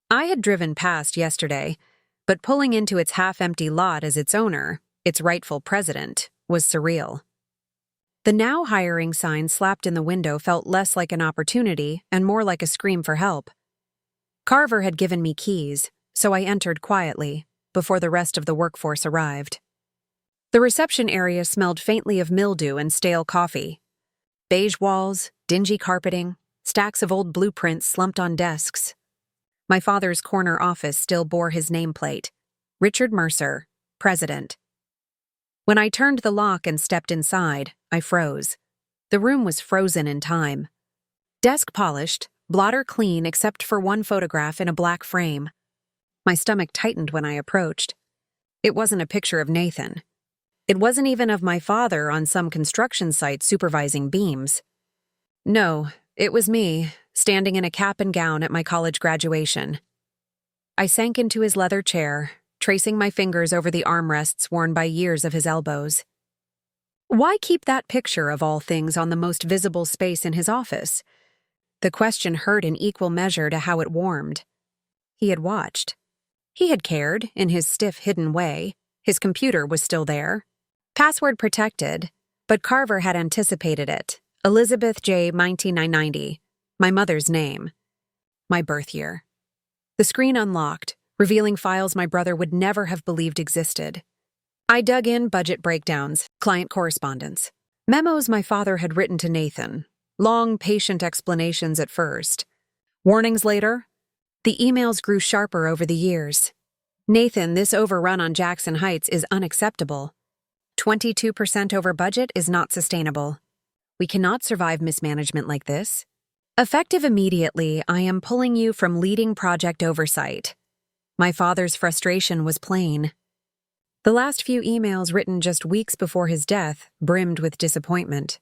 I had driven past yesterday, but pulling into its half-empty lot as its owner, its rightful president, was surreal. The now hiring sign slapped in the window felt less like an opportunity and more like a scream for help. Carver had given me keys, so I entered quietly, before the rest of the workforce arrived. The reception area smelled faintly of mildew and stale coffee. Beige walls, dingy carpeting, stacks of old blueprints slumped on desks. My father's corner office still bore his nameplate, Richard Mercer, President. When I turned the lock and stepped inside, I froze. The room was frozen in time. Desk polished, blotter clean except for one photograph in a black frame. My stomach tightened when I approached. It wasn't a picture of Nathan. It wasn't even of my father on some construction site supervising beams. No, it was me, standing in a cap and gown at my college graduation. I sank into his leather chair, tracing my fingers over the armrests worn by years of his elbows. Why keep that picture of all things on the most visible space in his office? The question hurt in equal measure to how it warmed. He had watched. He had cared, in his stiff, hidden way. His computer was still there. Password protected, but Carver had anticipated it. Elizabeth J. 1990, my mother's name. My birth year. The screen unlocked, revealing files my brother would never have believed existed. I dug in budget breakdowns, client correspondence, memos my father had written to Nathan, long, patient explanations at first. Warnings later. The emails grew sharper over the years. Nathan, this overrun on Jackson Heights is unacceptable. 22% over budget is not sustainable. We cannot survive mismanagement like this. Effective immediately, I am pulling you from leading project oversight. My father's frustration was plain. The last few emails written just weeks before his death brimmed with disappointment.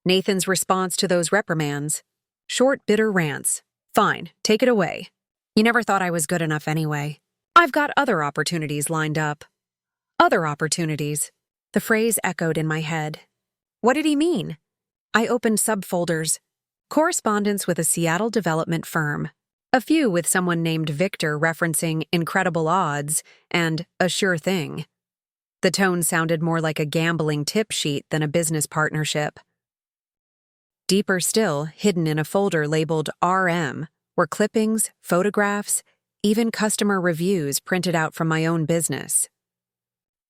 Nathan's response to those reprimands: short, bitter rants. Fine, take it away. You never thought I was good enough anyway. I've got other opportunities lined up. Other opportunities. The phrase echoed in my head. What did he mean? I opened subfolders. Correspondence with a Seattle development firm. A few with someone named Victor referencing incredible odds and a sure thing. The tone sounded more like a gambling tip sheet than a business partnership. Deeper still, hidden in a folder labeled RM, were clippings, photographs, even customer reviews printed out from my own business.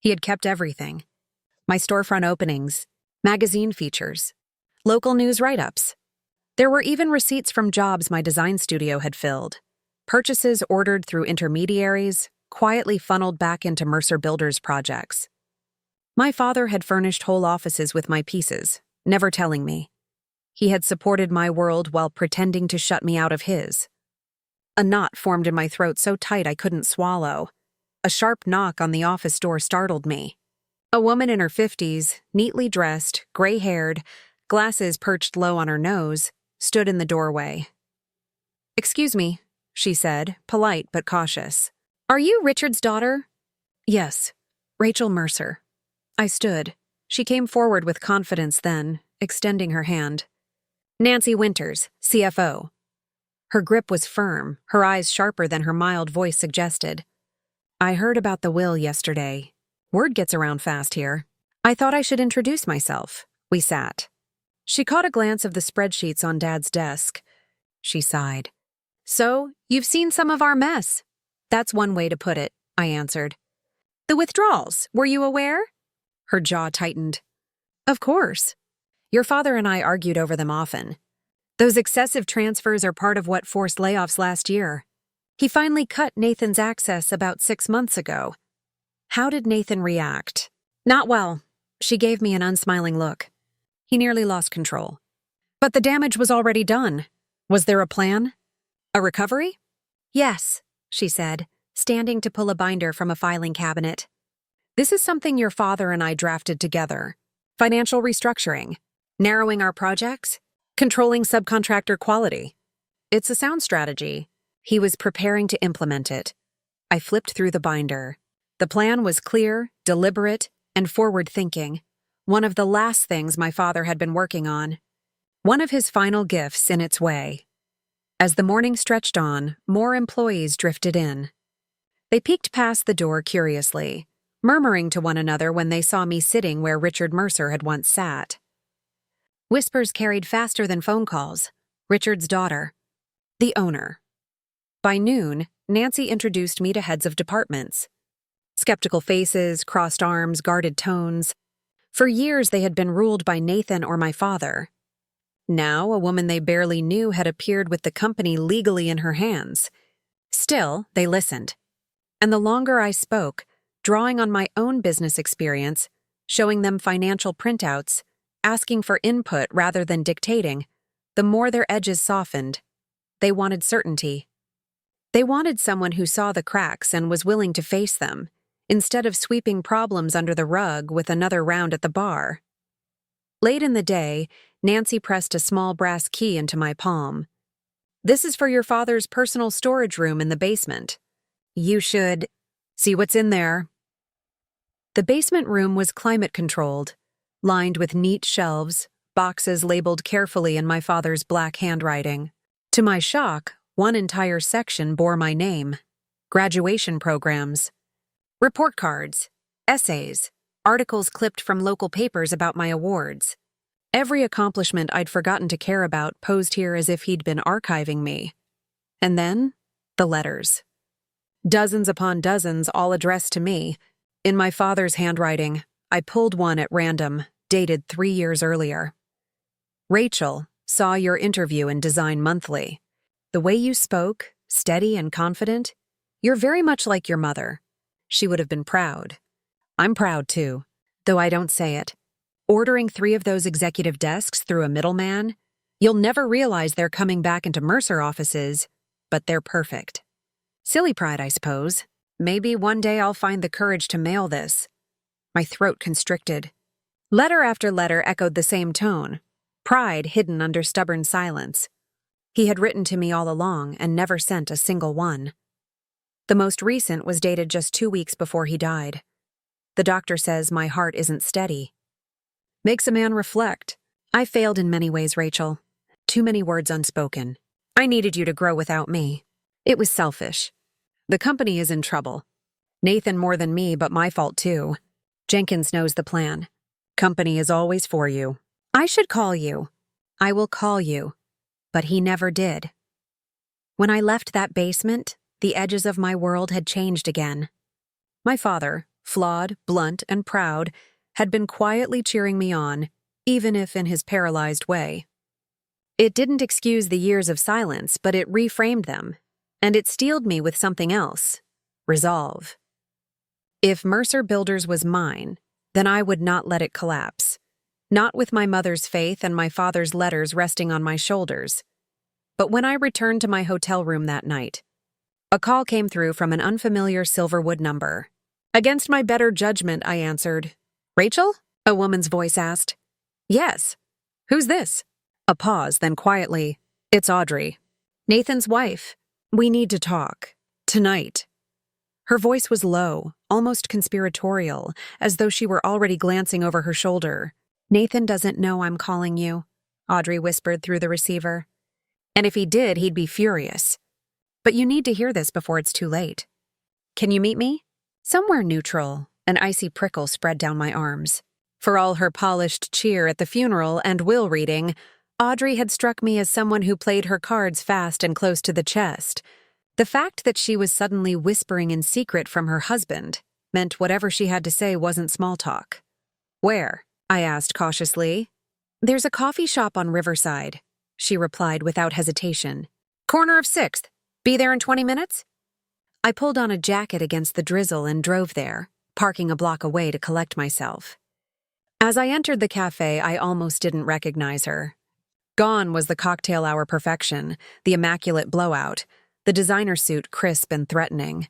He had kept everything. My storefront openings, magazine features, local news write-ups. There were even receipts from jobs my design studio had filled, purchases ordered through intermediaries, quietly funneled back into Mercer Builders projects. My father had furnished whole offices with my pieces, never telling me. He had supported my world while pretending to shut me out of his. A knot formed in my throat so tight I couldn't swallow. A sharp knock on the office door startled me. A woman in her 50s, neatly dressed, gray-haired, glasses perched low on her nose, stood in the doorway. "Excuse me," she said, polite but cautious. "Are you Richard's daughter?" "Yes, Rachel Mercer." I stood. She came forward with confidence then, extending her hand. "Nancy Winters, CFO." Her grip was firm, her eyes sharper than her mild voice suggested. "I heard about the will yesterday. Word gets around fast here. I thought I should introduce myself." We sat. She caught a glance of the spreadsheets on Dad's desk. She sighed. "So, you've seen some of our mess." "That's one way to put it," I answered. "The withdrawals, were you aware?" Her jaw tightened. "Of course. Your father and I argued over them often. Those excessive transfers are part of what forced layoffs last year. He finally cut Nathan's access about 6 months ago." How did Nathan react? "Not well." She gave me an unsmiling look. "He nearly lost control. But the damage was already done. Was there a plan? A recovery?" "Yes," she said, standing to pull a binder from a filing cabinet. "This is something your father and I drafted together. Financial restructuring, narrowing our projects, controlling subcontractor quality. It's a sound strategy." He was preparing to implement it. I flipped through the binder. The plan was clear, deliberate, and forward-thinking. One of the last things my father had been working on. One of his final gifts in its way. As the morning stretched on, more employees drifted in. They peeked past the door curiously, murmuring to one another when they saw me sitting where Richard Mercer had once sat. Whispers carried faster than phone calls. Richard's daughter. The owner. By noon, Nancy introduced me to heads of departments. Skeptical faces, crossed arms, guarded tones. For years they had been ruled by Nathan or my father. Now, a woman they barely knew had appeared with the company legally in her hands. Still, they listened. And the longer I spoke, drawing on my own business experience, showing them financial printouts, asking for input rather than dictating, the more their edges softened. They wanted certainty. They wanted someone who saw the cracks and was willing to face them, instead of sweeping problems under the rug with another round at the bar. Late in the day, Nancy pressed a small brass key into my palm. "This is for your father's personal storage room in the basement. You should see what's in there." The basement room was climate-controlled, lined with neat shelves, boxes labeled carefully in my father's black handwriting. To my shock, one entire section bore my name: graduation programs, report cards, essays, articles clipped from local papers about my awards. Every accomplishment I'd forgotten to care about posed here as if he'd been archiving me. And then, the letters. Dozens upon dozens, all addressed to me. In my father's handwriting, I pulled one at random, dated 3 years earlier. "Rachel, saw your interview in Design Monthly. The way you spoke, steady and confident, you're very much like your mother. She would have been proud. I'm proud too, though I don't say it. Ordering 3 of those executive desks through a middleman, you'll never realize they're coming back into Mercer offices, but they're perfect. Silly pride, I suppose. Maybe one day I'll find the courage to mail this." My throat constricted. Letter after letter echoed the same tone, pride hidden under stubborn silence. He had written to me all along and never sent a single one. The most recent was dated just 2 weeks before he died. The doctor says my heart isn't steady. Makes a man reflect. I failed in many ways, Rachel. Too many words unspoken. I needed you to grow without me. It was selfish. The company is in trouble. Nathan more than me, but my fault too. Jenkins knows the plan. Company is always for you. I should call you. I will call you. But he never did. When I left that basement, the edges of my world had changed again. My father, flawed, blunt, and proud, had been quietly cheering me on, even if in his paralyzed way. It didn't excuse the years of silence, but it reframed them, and it steeled me with something else: resolve. If Mercer Builders was mine, then I would not let it collapse. Not with my mother's faith and my father's letters resting on my shoulders. But when I returned to my hotel room that night, a call came through from an unfamiliar Silverwood number. Against my better judgment, I answered. "Rachel?" a woman's voice asked. "Yes. Who's this?" A pause, then quietly, "It's Audrey. Nathan's wife. We need to talk. Tonight." Her voice was low, almost conspiratorial, as though she were already glancing over her shoulder. "Nathan doesn't know I'm calling you," Audrey whispered through the receiver. "And if he did, he'd be furious. But you need to hear this before it's too late. Can you meet me?" Somewhere neutral, an icy prickle spread down my arms. For all her polished cheer at the funeral and will reading, Audrey had struck me as someone who played her cards fast and close to the chest. The fact that she was suddenly whispering in secret from her husband meant whatever she had to say wasn't small talk. "Where?" I asked cautiously. "There's a coffee shop on Riverside," she replied without hesitation. "Corner of 6th. Be there in 20 minutes?" I pulled on a jacket against the drizzle and drove there, parking a block away to collect myself. As I entered the cafe, I almost didn't recognize her. Gone was the cocktail hour perfection, the immaculate blowout, the designer suit crisp and threatening.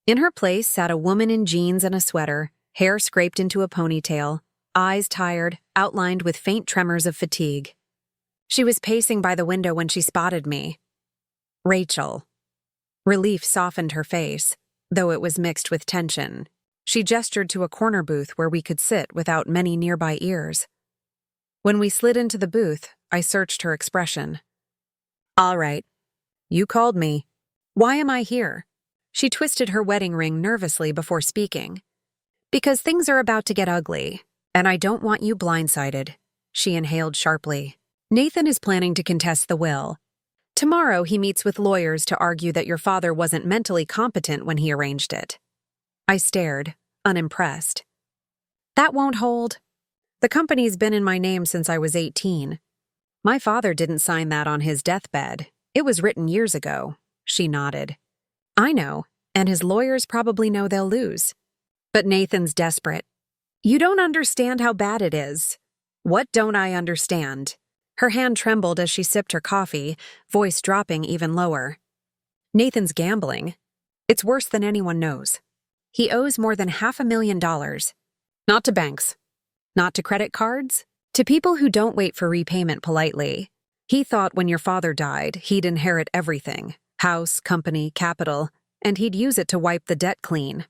In her place sat a woman in jeans and a sweater, hair scraped into a ponytail, eyes tired, outlined with faint tremors of fatigue. She was pacing by the window when she spotted me. "Rachel." Relief softened her face, though it was mixed with tension. She gestured to a corner booth where we could sit without many nearby ears. When we slid into the booth, I searched her expression. "All right. You called me. Why am I here?" She twisted her wedding ring nervously before speaking. "Because things are about to get ugly, and I don't want you blindsided," she inhaled sharply. "Nathan is planning to contest the will. Tomorrow he meets with lawyers to argue that your father wasn't mentally competent when he arranged it." I stared, unimpressed. "That won't hold. The company's been in my name since I was 18. My father didn't sign that on his deathbed. It was written years ago. She nodded. I know, and his lawyers probably know they'll lose. But Nathan's desperate. You don't understand how bad it is. What don't I understand? Her hand trembled as she sipped her coffee, voice dropping even lower. Nathan's gambling. It's worse than anyone knows. He owes more than $500,000. Not to banks. Not to credit cards. To people who don't wait for repayment politely. He thought when your father died, he'd inherit everything. House, company, capital, and he'd use it to wipe the debt clean.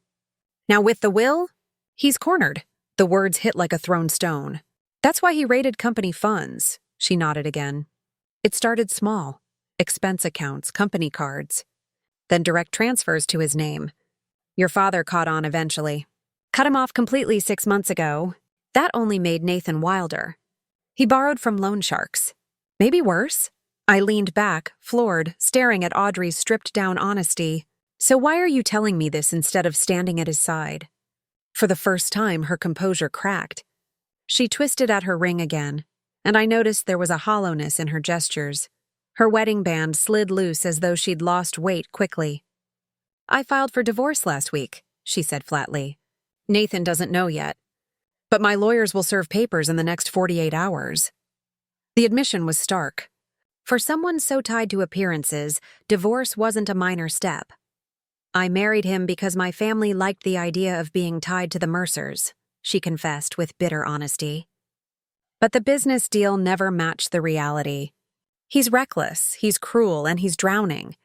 Now with the will, he's cornered. The words hit like a thrown stone. That's why he raided company funds. She nodded again. It started small. Expense accounts, company cards. Then direct transfers to his name. Your father caught on eventually. Cut him off completely 6 months ago. That only made Nathan wilder. He borrowed from loan sharks. Maybe worse. I leaned back, floored, staring at Audrey's stripped-down honesty. So why are you telling me this instead of standing at his side? For the first time, her composure cracked. She twisted at her ring again, and I noticed there was a hollowness in her gestures. Her wedding band slid loose as though she'd lost weight quickly. I filed for divorce last week, she said flatly. Nathan doesn't know yet. But my lawyers will serve papers in the next 48 hours. The admission was stark. For someone so tied to appearances, divorce wasn't a minor step. I married him because my family liked the idea of being tied to the Mercers, she confessed with bitter honesty. But the business deal never matched the reality. He's reckless, he's cruel, and he's drowning.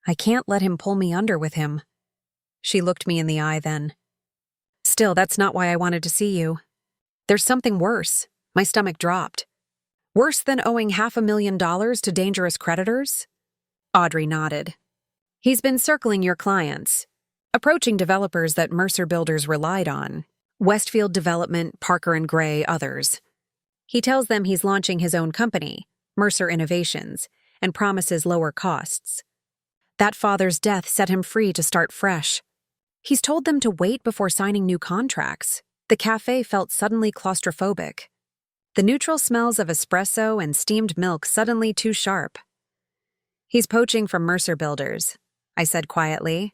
I can't let him pull me under with him. She looked me in the eye then. Still, that's not why I wanted to see you. There's something worse. My stomach dropped. Worse than owing $500,000 to dangerous creditors? Audrey nodded. He's been circling your clients, approaching developers that Mercer Builders relied on. Westfield Development, Parker & Gray, others. He tells them he's launching his own company, Mercer Innovations, and promises lower costs. That father's death set him free to start fresh. He's told them to wait before signing new contracts. The cafe felt suddenly claustrophobic. The neutral smells of espresso and steamed milk suddenly too sharp. He's poaching from Mercer Builders, I said quietly.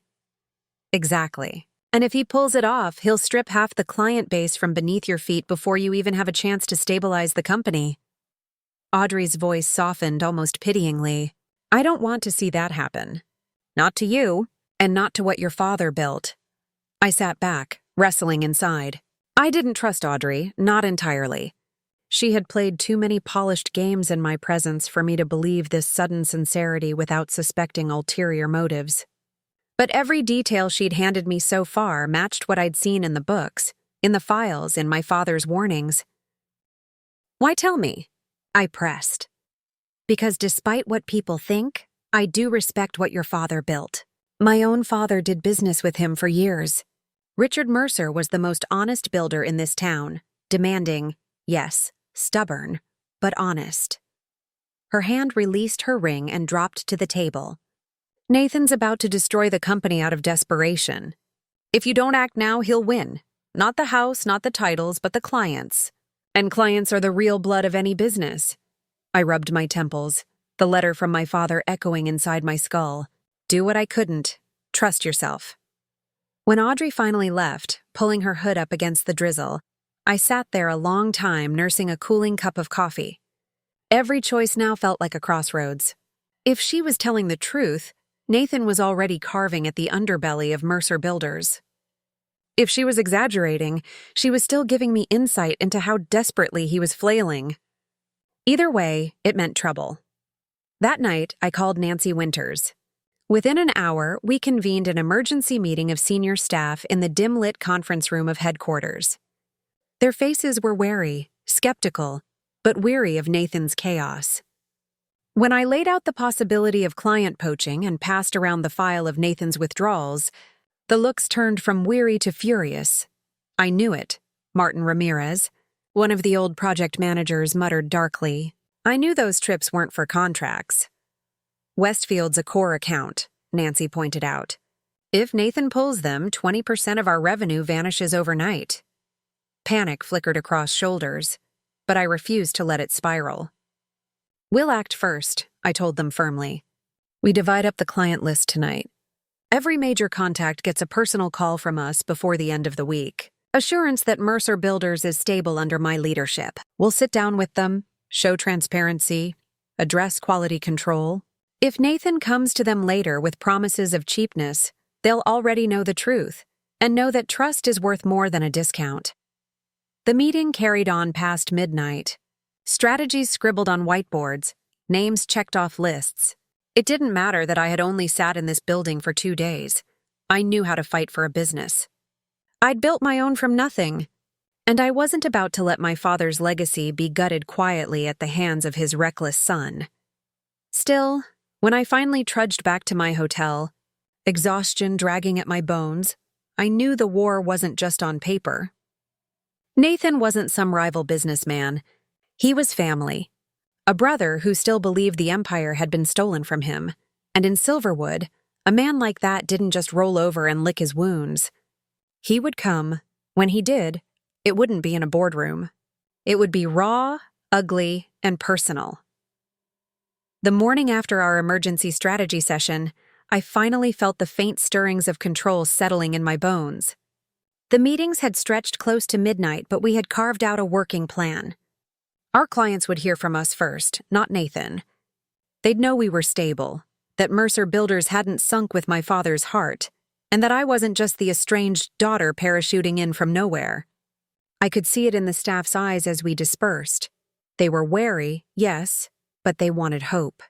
Exactly. And if he pulls it off, he'll strip half the client base from beneath your feet before you even have a chance to stabilize the company. Audrey's voice softened almost pityingly. I don't want to see that happen. Not to you, and not to what your father built. I sat back, wrestling inside. I didn't trust Audrey, not entirely. She had played too many polished games in my presence for me to believe this sudden sincerity without suspecting ulterior motives. But every detail she'd handed me so far matched what I'd seen in the books, in the files, in my father's warnings. Why tell me? I pressed. Because despite what people think, I do respect what your father built. My own father did business with him for years. Richard Mercer was the most honest builder in this town, demanding, yes, stubborn, but honest. Her hand released her ring and dropped to the table. Nathan's about to destroy the company out of desperation. If you don't act now, he'll win. Not the house, not the titles, but the clients. And clients are the real blood of any business. I rubbed my temples, the letter from my father echoing inside my skull. Do what I couldn't. Trust yourself. When Audrey finally left, pulling her hood up against the drizzle, I sat there a long time nursing a cooling cup of coffee. Every choice now felt like a crossroads. If she was telling the truth, Nathan was already carving at the underbelly of Mercer Builders. If she was exaggerating, she was still giving me insight into how desperately he was flailing. Either way, it meant trouble. That night, I called Nancy Winters. Within an hour, we convened an emergency meeting of senior staff in the dim-lit conference room of headquarters. Their faces were wary, skeptical, but weary of Nathan's chaos. When I laid out the possibility of client poaching and passed around the file of Nathan's withdrawals, the looks turned from weary to furious. I knew it, Martin Ramirez, one of the old project managers, muttered darkly. I knew those trips weren't for contracts. Westfield's a core account, Nancy pointed out. If Nathan pulls them, 20% of our revenue vanishes overnight. Panic flickered across shoulders, but I refused to let it spiral. We'll act first, I told them firmly. We divide up the client list tonight. Every major contact gets a personal call from us before the end of the week. Assurance that Mercer Builders is stable under my leadership. We'll sit down with them, show transparency, address quality control. If Nathan comes to them later with promises of cheapness, they'll already know the truth and know that trust is worth more than a discount. The meeting carried on past midnight. Strategies scribbled on whiteboards, names checked off lists. It didn't matter that I had only sat in this building for 2 days. I knew how to fight for a business. I'd built my own from nothing, and I wasn't about to let my father's legacy be gutted quietly at the hands of his reckless son. Still, when I finally trudged back to my hotel, exhaustion dragging at my bones, I knew the war wasn't just on paper. Nathan wasn't some rival businessman. He was family. A brother who still believed the empire had been stolen from him. And in Silverwood, a man like that didn't just roll over and lick his wounds. He would come. When he did, it wouldn't be in a boardroom. It would be raw, ugly, and personal. The morning after our emergency strategy session, I finally felt the faint stirrings of control settling in my bones. The meetings had stretched close to midnight, but we had carved out a working plan. Our clients would hear from us first, not Nathan. They'd know we were stable, that Mercer Builders hadn't sunk with my father's heart, and that I wasn't just the estranged daughter parachuting in from nowhere. I could see it in the staff's eyes as we dispersed. They were wary, yes, but they wanted hope.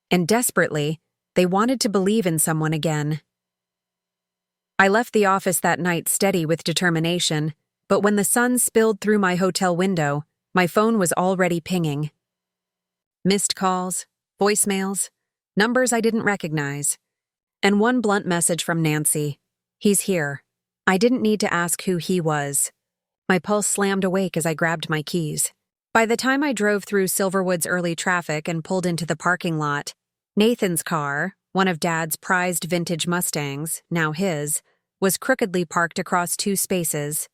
And desperately, they wanted to believe in someone again. I left the office that night steady with determination, but when the sun spilled through my hotel window, my phone was already pinging. Missed calls, voicemails, numbers I didn't recognize, and one blunt message from Nancy. He's here. I didn't need to ask who he was. My pulse slammed awake as I grabbed my keys. By the time I drove through Silverwood's early traffic and pulled into the parking lot, Nathan's car, one of Dad's prized vintage Mustangs, now his, was crookedly parked across 2 spaces.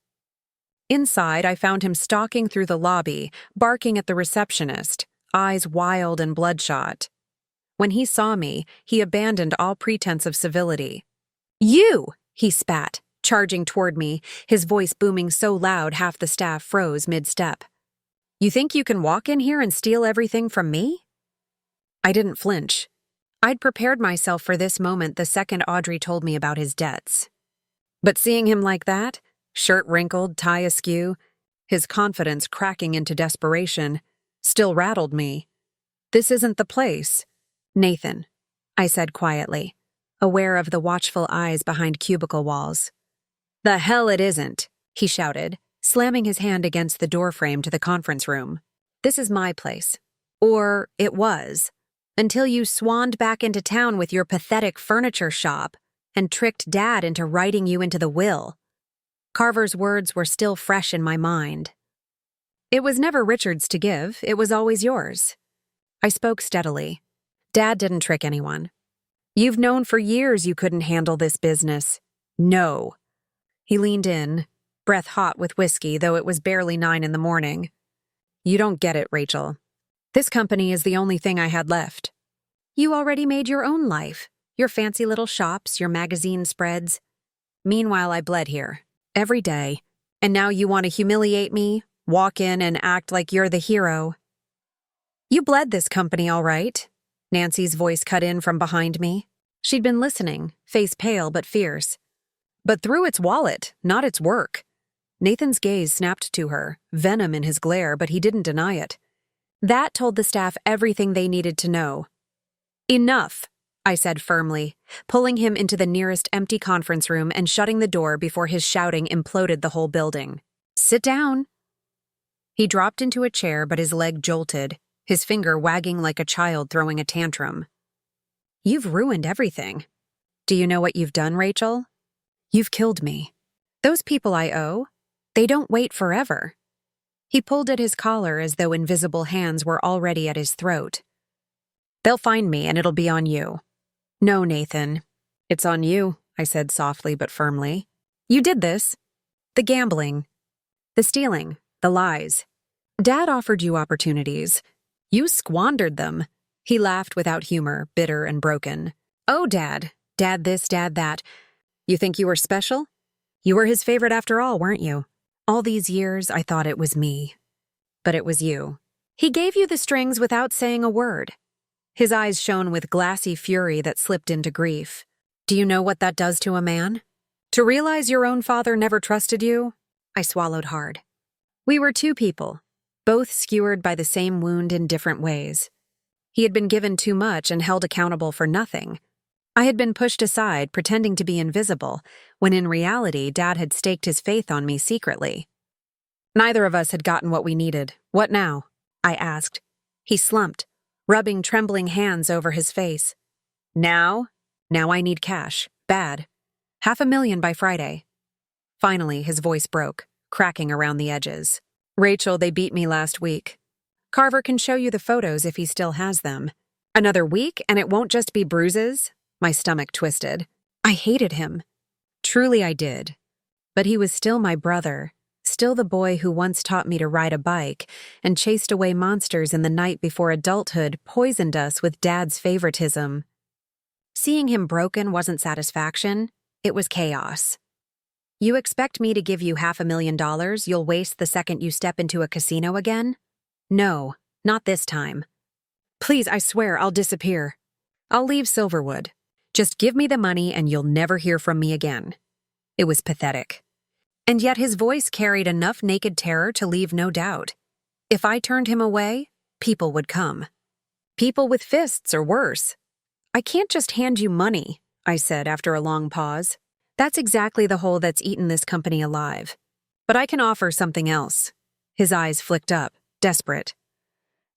Inside, I found him stalking through the lobby, barking at the receptionist, eyes wild and bloodshot. When he saw me, he abandoned all pretense of civility. "You!" he spat, charging toward me, his voice booming so loud half the staff froze mid-step. "You think you can walk in here and steal everything from me?" I didn't flinch. I'd prepared myself for this moment the second Audrey told me about his debts. But seeing him like that, shirt wrinkled, tie askew, his confidence cracking into desperation, still rattled me. "This isn't the place." "Nathan," I said quietly, aware of the watchful eyes behind cubicle walls. "The hell it isn't," he shouted, slamming his hand against the doorframe to the conference room. "This is my place. Or it was, until you swanned back into town with your pathetic furniture shop and tricked Dad into writing you into the will." Carver's words were still fresh in my mind. "It was never Richard's to give, it was always yours." I spoke steadily. "Dad didn't trick anyone. You've known for years you couldn't handle this business. No." He leaned in, breath hot with whiskey, though it was barely 9 in the morning. "You don't get it, Rachel. This company is the only thing I had left. You already made your own life, your fancy little shops, your magazine spreads. Meanwhile, I bled here. Every day. And now you want to humiliate me, walk in and act like you're the hero." "You bled this company, all right," Nancy's voice cut in from behind me. She'd been listening, face pale but fierce. "But through its wallet, not its work." Nathan's gaze snapped to her, venom in his glare, but he didn't deny it. That told the staff everything they needed to know. "Enough," I said firmly, pulling him into the nearest empty conference room and shutting the door before his shouting imploded the whole building. "Sit down." He dropped into a chair, but his leg jolted, his finger wagging like a child throwing a tantrum. "You've ruined everything. Do you know what you've done, Rachel? You've killed me. Those people I owe, they don't wait forever." He pulled at his collar as though invisible hands were already at his throat. "They'll find me and it'll be on you." "No, Nathan. It's on you," I said softly but firmly. "You did this. The gambling. The stealing. The lies. Dad offered you opportunities. You squandered them. He laughed without humor, bitter and broken. Oh, Dad. Dad this, Dad that. You think you were special? You were his favorite after all, weren't you? All these years, I thought it was me. But it was you. He gave you the strings without saying a word. His eyes shone with glassy fury that slipped into grief. Do you know what that does to a man? To realize your own father never trusted you? I swallowed hard. We were two people, both skewered by the same wound in different ways. He had been given too much and held accountable for nothing. I had been pushed aside, pretending to be invisible, when in reality, Dad had staked his faith on me secretly. Neither of us had gotten what we needed. What now? I asked. He slumped, rubbing trembling hands over his face. Now? Now I need cash. Bad. $500,000 by Friday. Finally, his voice broke, cracking around the edges. Rachel, they beat me last week. Carver can show you the photos if he still has them. Another week, and it won't just be bruises? My stomach twisted. I hated him. Truly I did. But he was still my brother, still the boy who once taught me to ride a bike and chased away monsters in the night before adulthood poisoned us with Dad's favoritism. Seeing him broken wasn't satisfaction, it was chaos. You expect me to give you $500,000 you'll waste the second you step into a casino again? No, not this time. Please, I swear I'll disappear. I'll leave Silverwood. Just give me the money and you'll never hear from me again. It was pathetic. And yet his voice carried enough naked terror to leave no doubt. If I turned him away, people would come. People with fists or worse. I can't just hand you money, I said after a long pause. That's exactly the hole that's eaten this company alive. But I can offer something else. His eyes flicked up, desperate.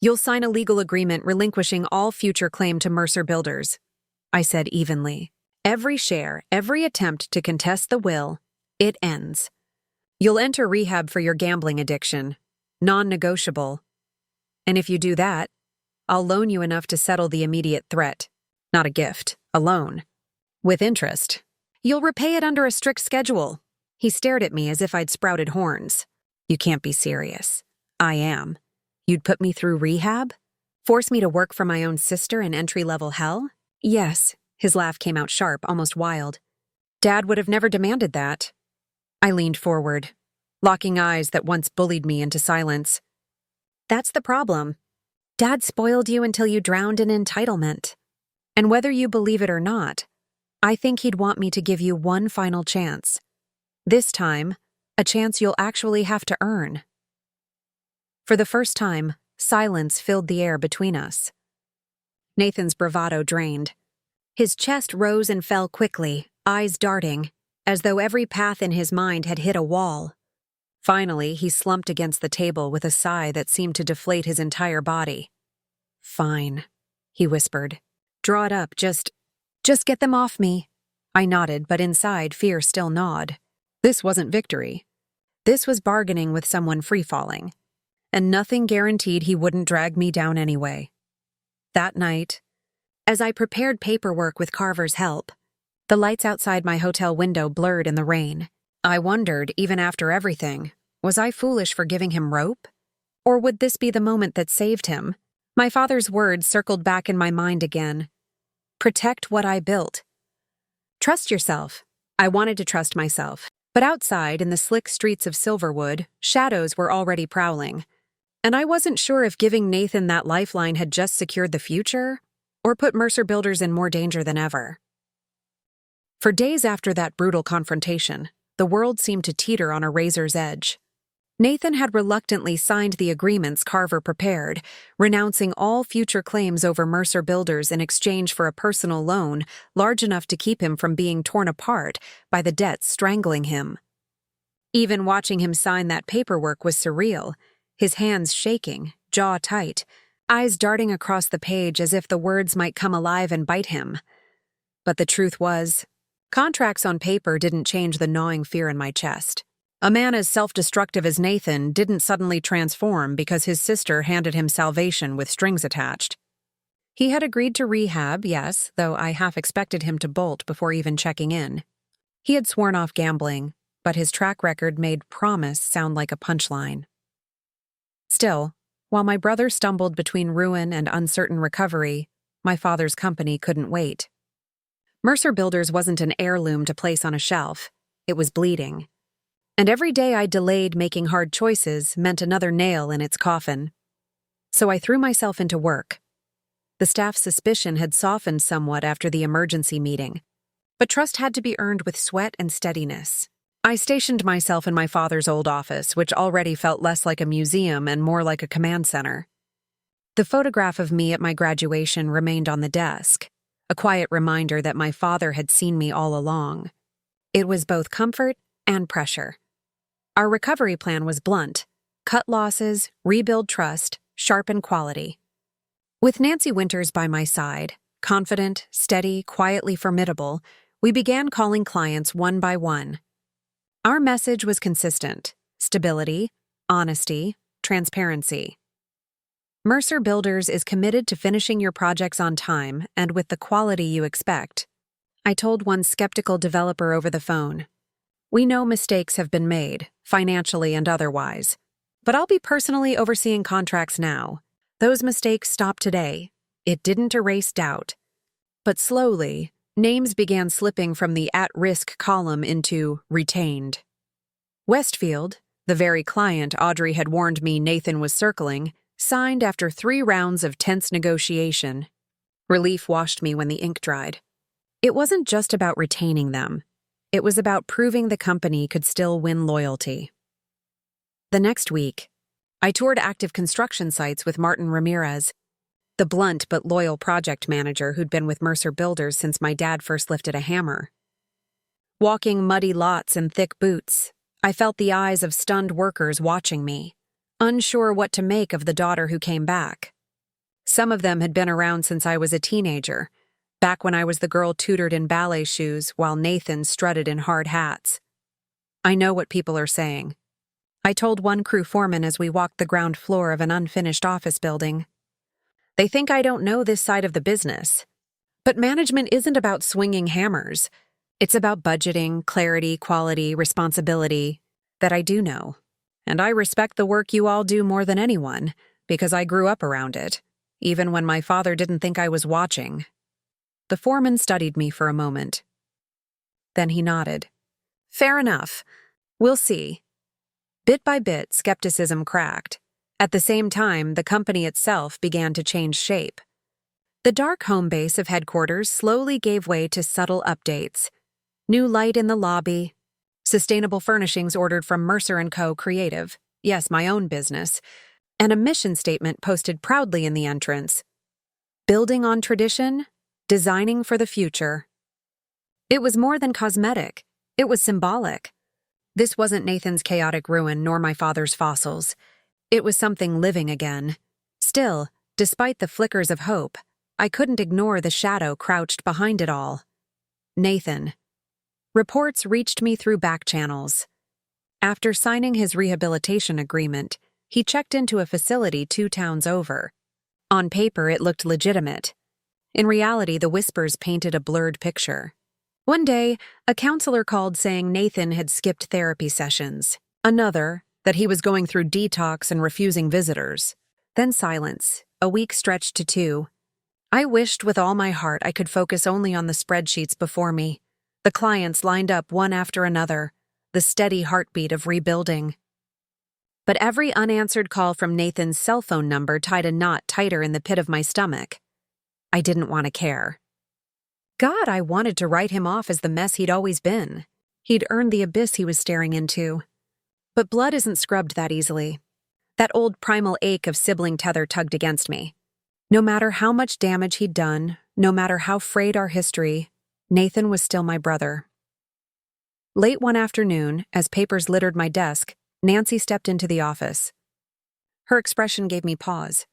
You'll sign a legal agreement relinquishing all future claim to Mercer Builders, I said evenly. Every share, every attempt to contest the will, it ends. You'll enter rehab for your gambling addiction, non-negotiable. And if you do that, I'll loan you enough to settle the immediate threat. Not a gift, a loan. With interest. You'll repay it under a strict schedule. He stared at me as if I'd sprouted horns. You can't be serious. I am. You'd put me through rehab? Force me to work for my own sister in entry-level hell? Yes. His laugh came out sharp, almost wild. Dad would have never demanded that. I leaned forward, locking eyes that once bullied me into silence. That's the problem. Dad spoiled you until you drowned in entitlement. And whether you believe it or not, I think he'd want me to give you one final chance. This time, a chance you'll actually have to earn. For the first time, silence filled the air between us. Nathan's bravado drained. His chest rose and fell quickly, eyes darting, as though every path in his mind had hit a wall. Finally, he slumped against the table with a sigh that seemed to deflate his entire body. Fine, he whispered. Draw it up, just get them off me. I nodded, but inside, fear still gnawed. This wasn't victory. This was bargaining with someone free-falling. And nothing guaranteed he wouldn't drag me down anyway. That night, as I prepared paperwork with Carver's help, the lights outside my hotel window blurred in the rain. I wondered, even after everything, was I foolish for giving him rope? Or would this be the moment that saved him? My father's words circled back in my mind again. Protect what I built. Trust yourself. I wanted to trust myself. But outside, in the slick streets of Silverwood, shadows were already prowling. And I wasn't sure if giving Nathan that lifeline had just secured the future, or put Mercer Builders in more danger than ever. For days after that brutal confrontation, the world seemed to teeter on a razor's edge. Nathan had reluctantly signed the agreements Carver prepared, renouncing all future claims over Mercer Builders in exchange for a personal loan large enough to keep him from being torn apart by the debts strangling him. Even watching him sign that paperwork was surreal, his hands shaking, jaw tight, eyes darting across the page as if the words might come alive and bite him. But the truth was, contracts on paper didn't change the gnawing fear in my chest. A man as self-destructive as Nathan didn't suddenly transform because his sister handed him salvation with strings attached. He had agreed to rehab, yes, though I half expected him to bolt before even checking in. He had sworn off gambling, but his track record made promise sound like a punchline. Still, While my brother stumbled between ruin and uncertain recovery, my father's company couldn't wait. Mercer Builders wasn't an heirloom to place on a shelf. It was bleeding. And every day I delayed making hard choices meant another nail in its coffin. So I threw myself into work. The staff's suspicion had softened somewhat after the emergency meeting, but trust had to be earned with sweat and steadiness. I stationed myself in my father's old office, which already felt less like a museum and more like a command center. The photograph of me at my graduation remained on the desk, a quiet reminder that my father had seen me all along. It was both comfort and pressure. Our recovery plan was blunt: cut losses, rebuild trust, sharpen quality. With Nancy Winters by my side, confident, steady, quietly formidable, we began calling clients one by one. Our message was consistent: stability, honesty, transparency. Mercer Builders is committed to finishing your projects on time and with the quality you expect, I told one skeptical developer over the phone. We know mistakes have been made, financially and otherwise, but I'll be personally overseeing contracts now. Those mistakes stopped today. It didn't erase doubt. But slowly, names began slipping from the at-risk column into retained. Westfield, the very client Audrey had warned me Nathan was circling, signed after 3 rounds of tense negotiation. Relief washed me when the ink dried. It wasn't just about retaining them. It was about proving the company could still win loyalty. The next week, I toured active construction sites with Martin Ramirez, the blunt but loyal project manager who'd been with Mercer Builders since my dad first lifted a hammer. Walking muddy lots in thick boots, I felt the eyes of stunned workers watching me, unsure what to make of the daughter who came back. Some of them had been around since I was a teenager, back when I was the girl tutored in ballet shoes while Nathan strutted in hard hats. I know what people are saying. I told one crew foreman as we walked the ground floor of an unfinished office building. They think I don't know this side of the business. But management isn't about swinging hammers. It's about budgeting, clarity, quality, responsibility. That I do know. And I respect the work you all do more than anyone, because I grew up around it, even when my father didn't think I was watching. The foreman studied me for a moment. Then he nodded. Fair enough. We'll see. Bit by bit, skepticism cracked. At the same time, the company itself began to change shape. The dark home base of headquarters slowly gave way to subtle updates. New light in the lobby, sustainable furnishings ordered from Mercer & Co. Creative, yes, my own business, and a mission statement posted proudly in the entrance. Building on tradition, designing for the future. It was more than cosmetic. It was symbolic. This wasn't Nathan's chaotic ruin nor my father's fossils. It was something living again. Still, despite the flickers of hope, I couldn't ignore the shadow crouched behind it all. Nathan. Reports reached me through back channels. After signing his rehabilitation agreement, he checked into a facility 2 towns over. On paper, it looked legitimate. In reality, the whispers painted a blurred picture. One day, a counselor called saying Nathan had skipped therapy sessions. Another, that he was going through detox and refusing visitors. Then silence. A week stretched to 2. I wished with all my heart I could focus only on the spreadsheets before me. The clients lined up one after another, the steady heartbeat of rebuilding. But every unanswered call from Nathan's cell phone number tied a knot tighter in the pit of my stomach. I didn't want to care. God, I wanted to write him off as the mess he'd always been. He'd earned the abyss he was staring into. But blood isn't scrubbed that easily. That old primal ache of sibling tether tugged against me. No matter how much damage he'd done, no matter how frayed our history, Nathan was still my brother. Late one afternoon, as papers littered my desk, Nancy stepped into the office. Her expression gave me pause.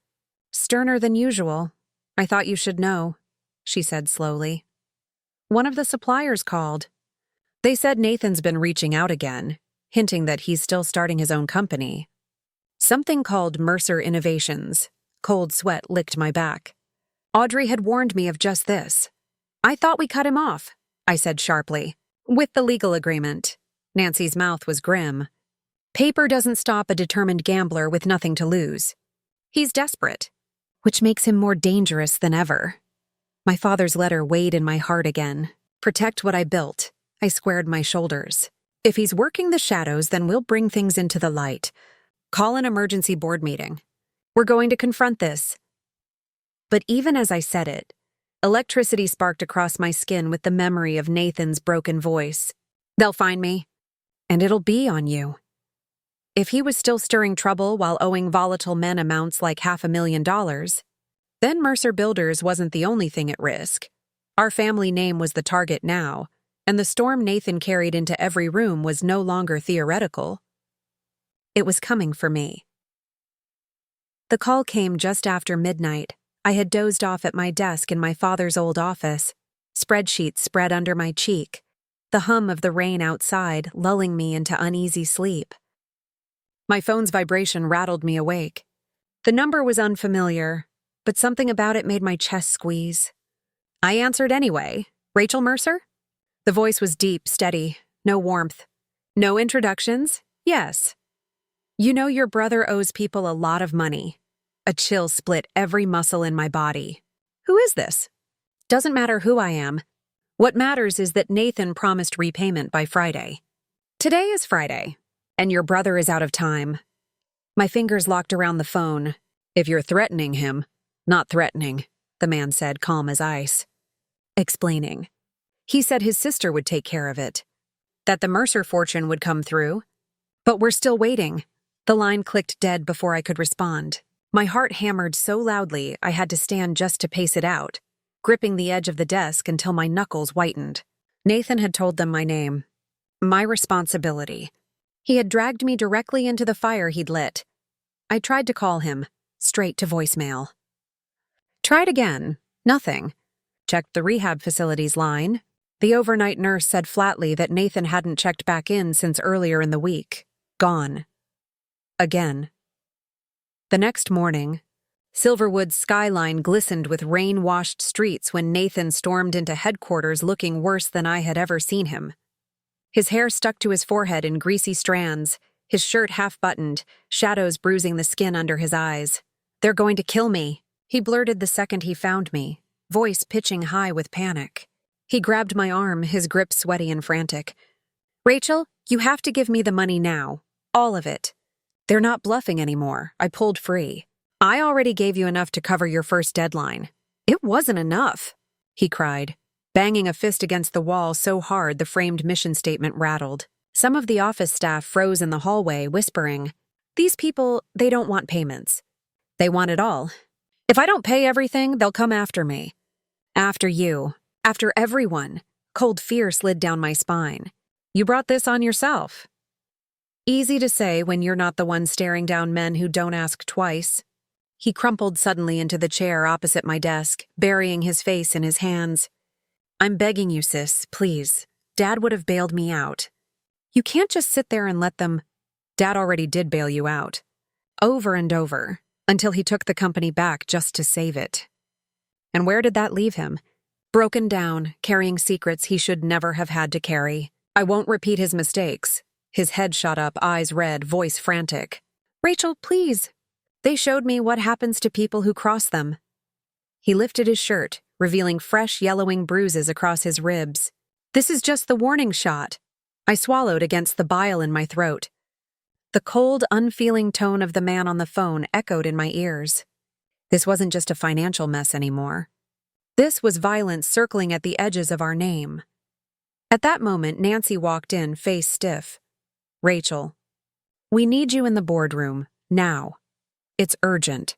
Sterner than usual. I thought you should know, she said slowly. One of the suppliers called. They said Nathan's been reaching out again, hinting that he's still starting his own company. Something called Mercer Innovations. Cold sweat licked my back. Audrey had warned me of just this. I thought we cut him off, I said sharply. With the legal agreement. Nancy's mouth was grim. Paper doesn't stop a determined gambler with nothing to lose. He's desperate, which makes him more dangerous than ever. My father's letter weighed in my heart again. Protect what I built. I squared my shoulders. If he's working the shadows, then we'll bring things into the light. Call an emergency board meeting. We're going to confront this. But even as I said it, electricity sparked across my skin with the memory of Nathan's broken voice. They'll find me, and it'll be on you. If he was still stirring trouble while owing volatile men amounts like $500,000, then Mercer Builders wasn't the only thing at risk. Our family name was the target now, and the storm Nathan carried into every room was no longer theoretical. It was coming for me. The call came just after midnight. I had dozed off at my desk in my father's old office, spreadsheets spread under my cheek, the hum of the rain outside lulling me into uneasy sleep. My phone's vibration rattled me awake. The number was unfamiliar, but something about it made my chest squeeze. I answered anyway. Rachel Mercer? The voice was deep, steady, no warmth. No introductions? Yes. You know your brother owes people a lot of money. A chill split every muscle in my body. Who is this? Doesn't matter who I am. What matters is that Nathan promised repayment by Friday. Today is Friday, and your brother is out of time. My fingers locked around the phone. If you're threatening him, not threatening, the man said, calm as ice. Explaining. He said his sister would take care of it. That the Mercer fortune would come through. But we're still waiting. The line clicked dead before I could respond. My heart hammered so loudly I had to stand just to pace it out, gripping the edge of the desk until my knuckles whitened. Nathan had told them my name. My responsibility. He had dragged me directly into the fire he'd lit. I tried to call him, straight to voicemail. Tried again. Nothing. Checked the rehab facility's line. The overnight nurse said flatly that Nathan hadn't checked back in since earlier in the week. Gone. Again. The next morning, Silverwood's skyline glistened with rain-washed streets when Nathan stormed into headquarters looking worse than I had ever seen him. His hair stuck to his forehead in greasy strands, his shirt half-buttoned, shadows bruising the skin under his eyes. They're going to kill me, he blurted the second he found me, voice pitching high with panic. He grabbed my arm, his grip sweaty and frantic. Rachel, you have to give me the money now. All of it. They're not bluffing anymore. I pulled free. I already gave you enough to cover your first deadline. It wasn't enough, he cried, banging a fist against the wall so hard the framed mission statement rattled. Some of the office staff froze in the hallway, whispering, These people, they don't want payments. They want it all. If I don't pay everything, they'll come after me. After you. After everyone. Cold fear slid down my spine. You brought this on yourself. Easy to say when you're not the one staring down men who don't ask twice. He crumpled suddenly into the chair opposite my desk, burying his face in his hands. I'm begging you, sis, please. Dad would have bailed me out. You can't just sit there and let them. Dad already did bail you out. Over and over, until he took the company back just to save it. And where did that leave him? Broken down, carrying secrets he should never have had to carry. I won't repeat his mistakes. His head shot up, eyes red, voice frantic. Rachel, please. They showed me what happens to people who cross them. He lifted his shirt, revealing fresh yellowing bruises across his ribs. This is just the warning shot. I swallowed against the bile in my throat. The cold, unfeeling tone of the man on the phone echoed in my ears. This wasn't just a financial mess anymore. This was violence circling at the edges of our name. At that moment, Nancy walked in, face stiff. Rachel, we need you in the boardroom, now. It's urgent.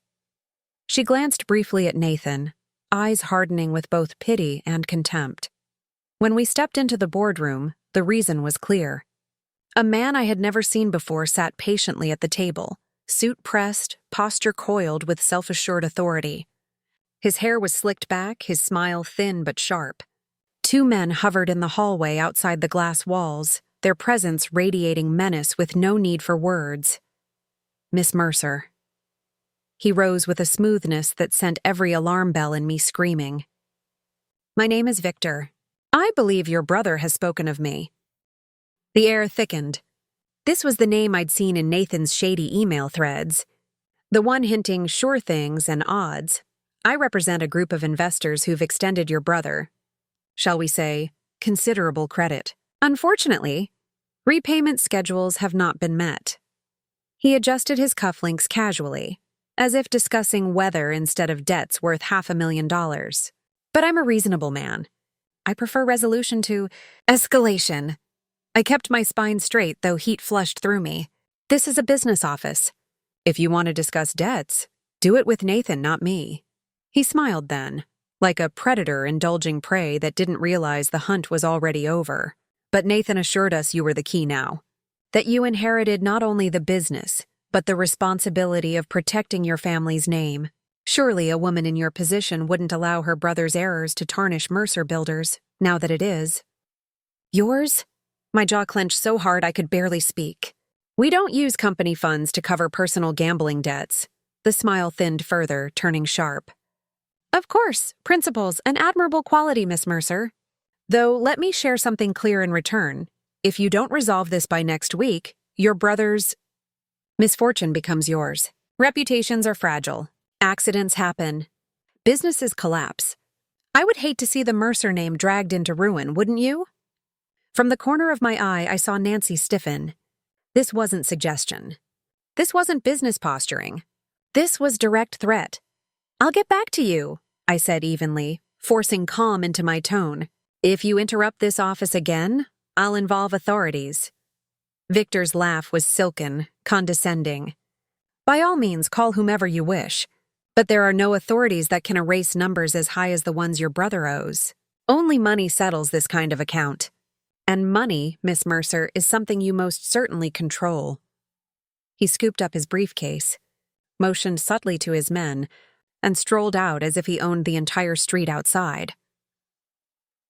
She glanced briefly at Nathan, eyes hardening with both pity and contempt. When we stepped into the boardroom, the reason was clear. A man I had never seen before sat patiently at the table, suit pressed, posture coiled with self-assured authority. His hair was slicked back, his smile thin but sharp. Two men hovered in the hallway outside the glass walls, their presence radiating menace with no need for words. Miss Mercer. He rose with a smoothness that sent every alarm bell in me screaming. My name is Victor. I believe your brother has spoken of me. The air thickened. This was the name I'd seen in Nathan's shady email threads. The one hinting sure things and odds. I represent a group of investors who've extended your brother, shall we say, considerable credit. Unfortunately, repayment schedules have not been met. He adjusted his cufflinks casually, as if discussing weather instead of debts worth $500,000. But I'm a reasonable man. I prefer resolution to escalation. I kept my spine straight, though heat flushed through me. This is a business office. If you want to discuss debts, do it with Nathan, not me. He smiled then, like a predator indulging prey that didn't realize the hunt was already over. But Nathan assured us you were the key now. That you inherited not only the business, but the responsibility of protecting your family's name. Surely a woman in your position wouldn't allow her brother's errors to tarnish Mercer Builders, now that it is. Yours? My jaw clenched so hard I could barely speak. We don't use company funds to cover personal gambling debts. The smile thinned further, turning sharp. Of course, principles, an admirable quality, Miss Mercer. Though let me share something clear in return. If you don't resolve this by next week, your brother's misfortune becomes yours. Reputations are fragile. Accidents happen. Businesses collapse. I would hate to see the Mercer name dragged into ruin, wouldn't you? From the corner of my eye, I saw Nancy stiffen. This wasn't suggestion. This wasn't business posturing. This was direct threat. I'll get back to you, I said evenly, forcing calm into my tone. If you interrupt this office again, I'll involve authorities. Victor's laugh was silken, condescending. By all means, call whomever you wish. But there are no authorities that can erase numbers as high as the ones your brother owes. Only money settles this kind of account. And money, Miss Mercer, is something you most certainly control. He scooped up his briefcase, motioned subtly to his men, and strolled out as if he owned the entire street outside.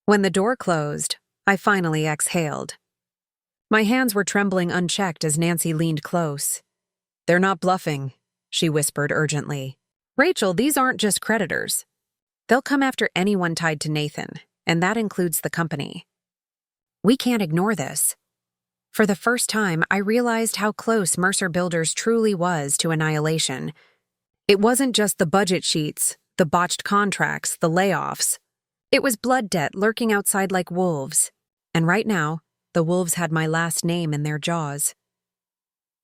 When the door closed, I finally exhaled. My hands were trembling unchecked as Nancy leaned close. They're not bluffing, she whispered urgently. Rachel, these aren't just creditors. They'll come after anyone tied to Nathan, and that includes the company. We can't ignore this. For the first time, I realized how close Mercer Builders truly was to annihilation. It wasn't just the budget sheets, the botched contracts, the layoffs. It was blood debt lurking outside like wolves. And right now, the wolves had my last name in their jaws.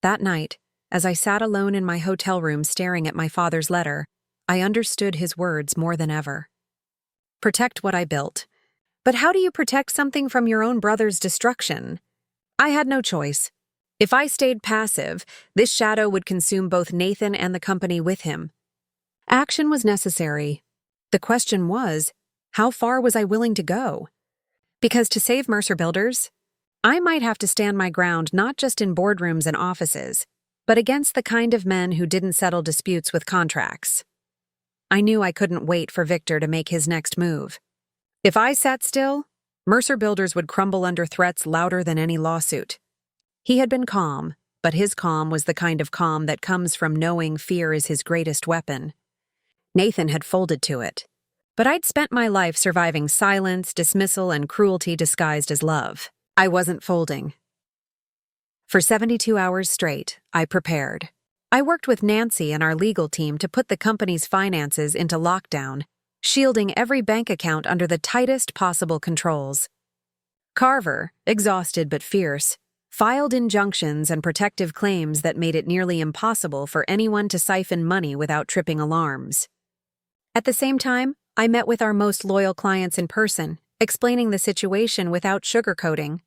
That night, as I sat alone in my hotel room staring at my father's letter, I understood his words more than ever. Protect what I built. But how do you protect something from your own brother's destruction? I had no choice. If I stayed passive, this shadow would consume both Nathan and the company with him. Action was necessary. The question was, how far was I willing to go? Because to save Mercer Builders, I might have to stand my ground not just in boardrooms and offices, but against the kind of men who didn't settle disputes with contracts. I knew I couldn't wait for Victor to make his next move. If I sat still, Mercer Builders would crumble under threats louder than any lawsuit. He had been calm, but his calm was the kind of calm that comes from knowing fear is his greatest weapon. Nathan had folded to it, but I'd spent my life surviving silence, dismissal, and cruelty disguised as love. I wasn't folding. For 72 hours straight, I prepared. I worked with Nancy and our legal team to put the company's finances into lockdown, shielding every bank account under the tightest possible controls. Carver, exhausted but fierce, filed injunctions and protective claims that made it nearly impossible for anyone to siphon money without tripping alarms. At the same time, I met with our most loyal clients in person, explaining the situation without sugarcoating.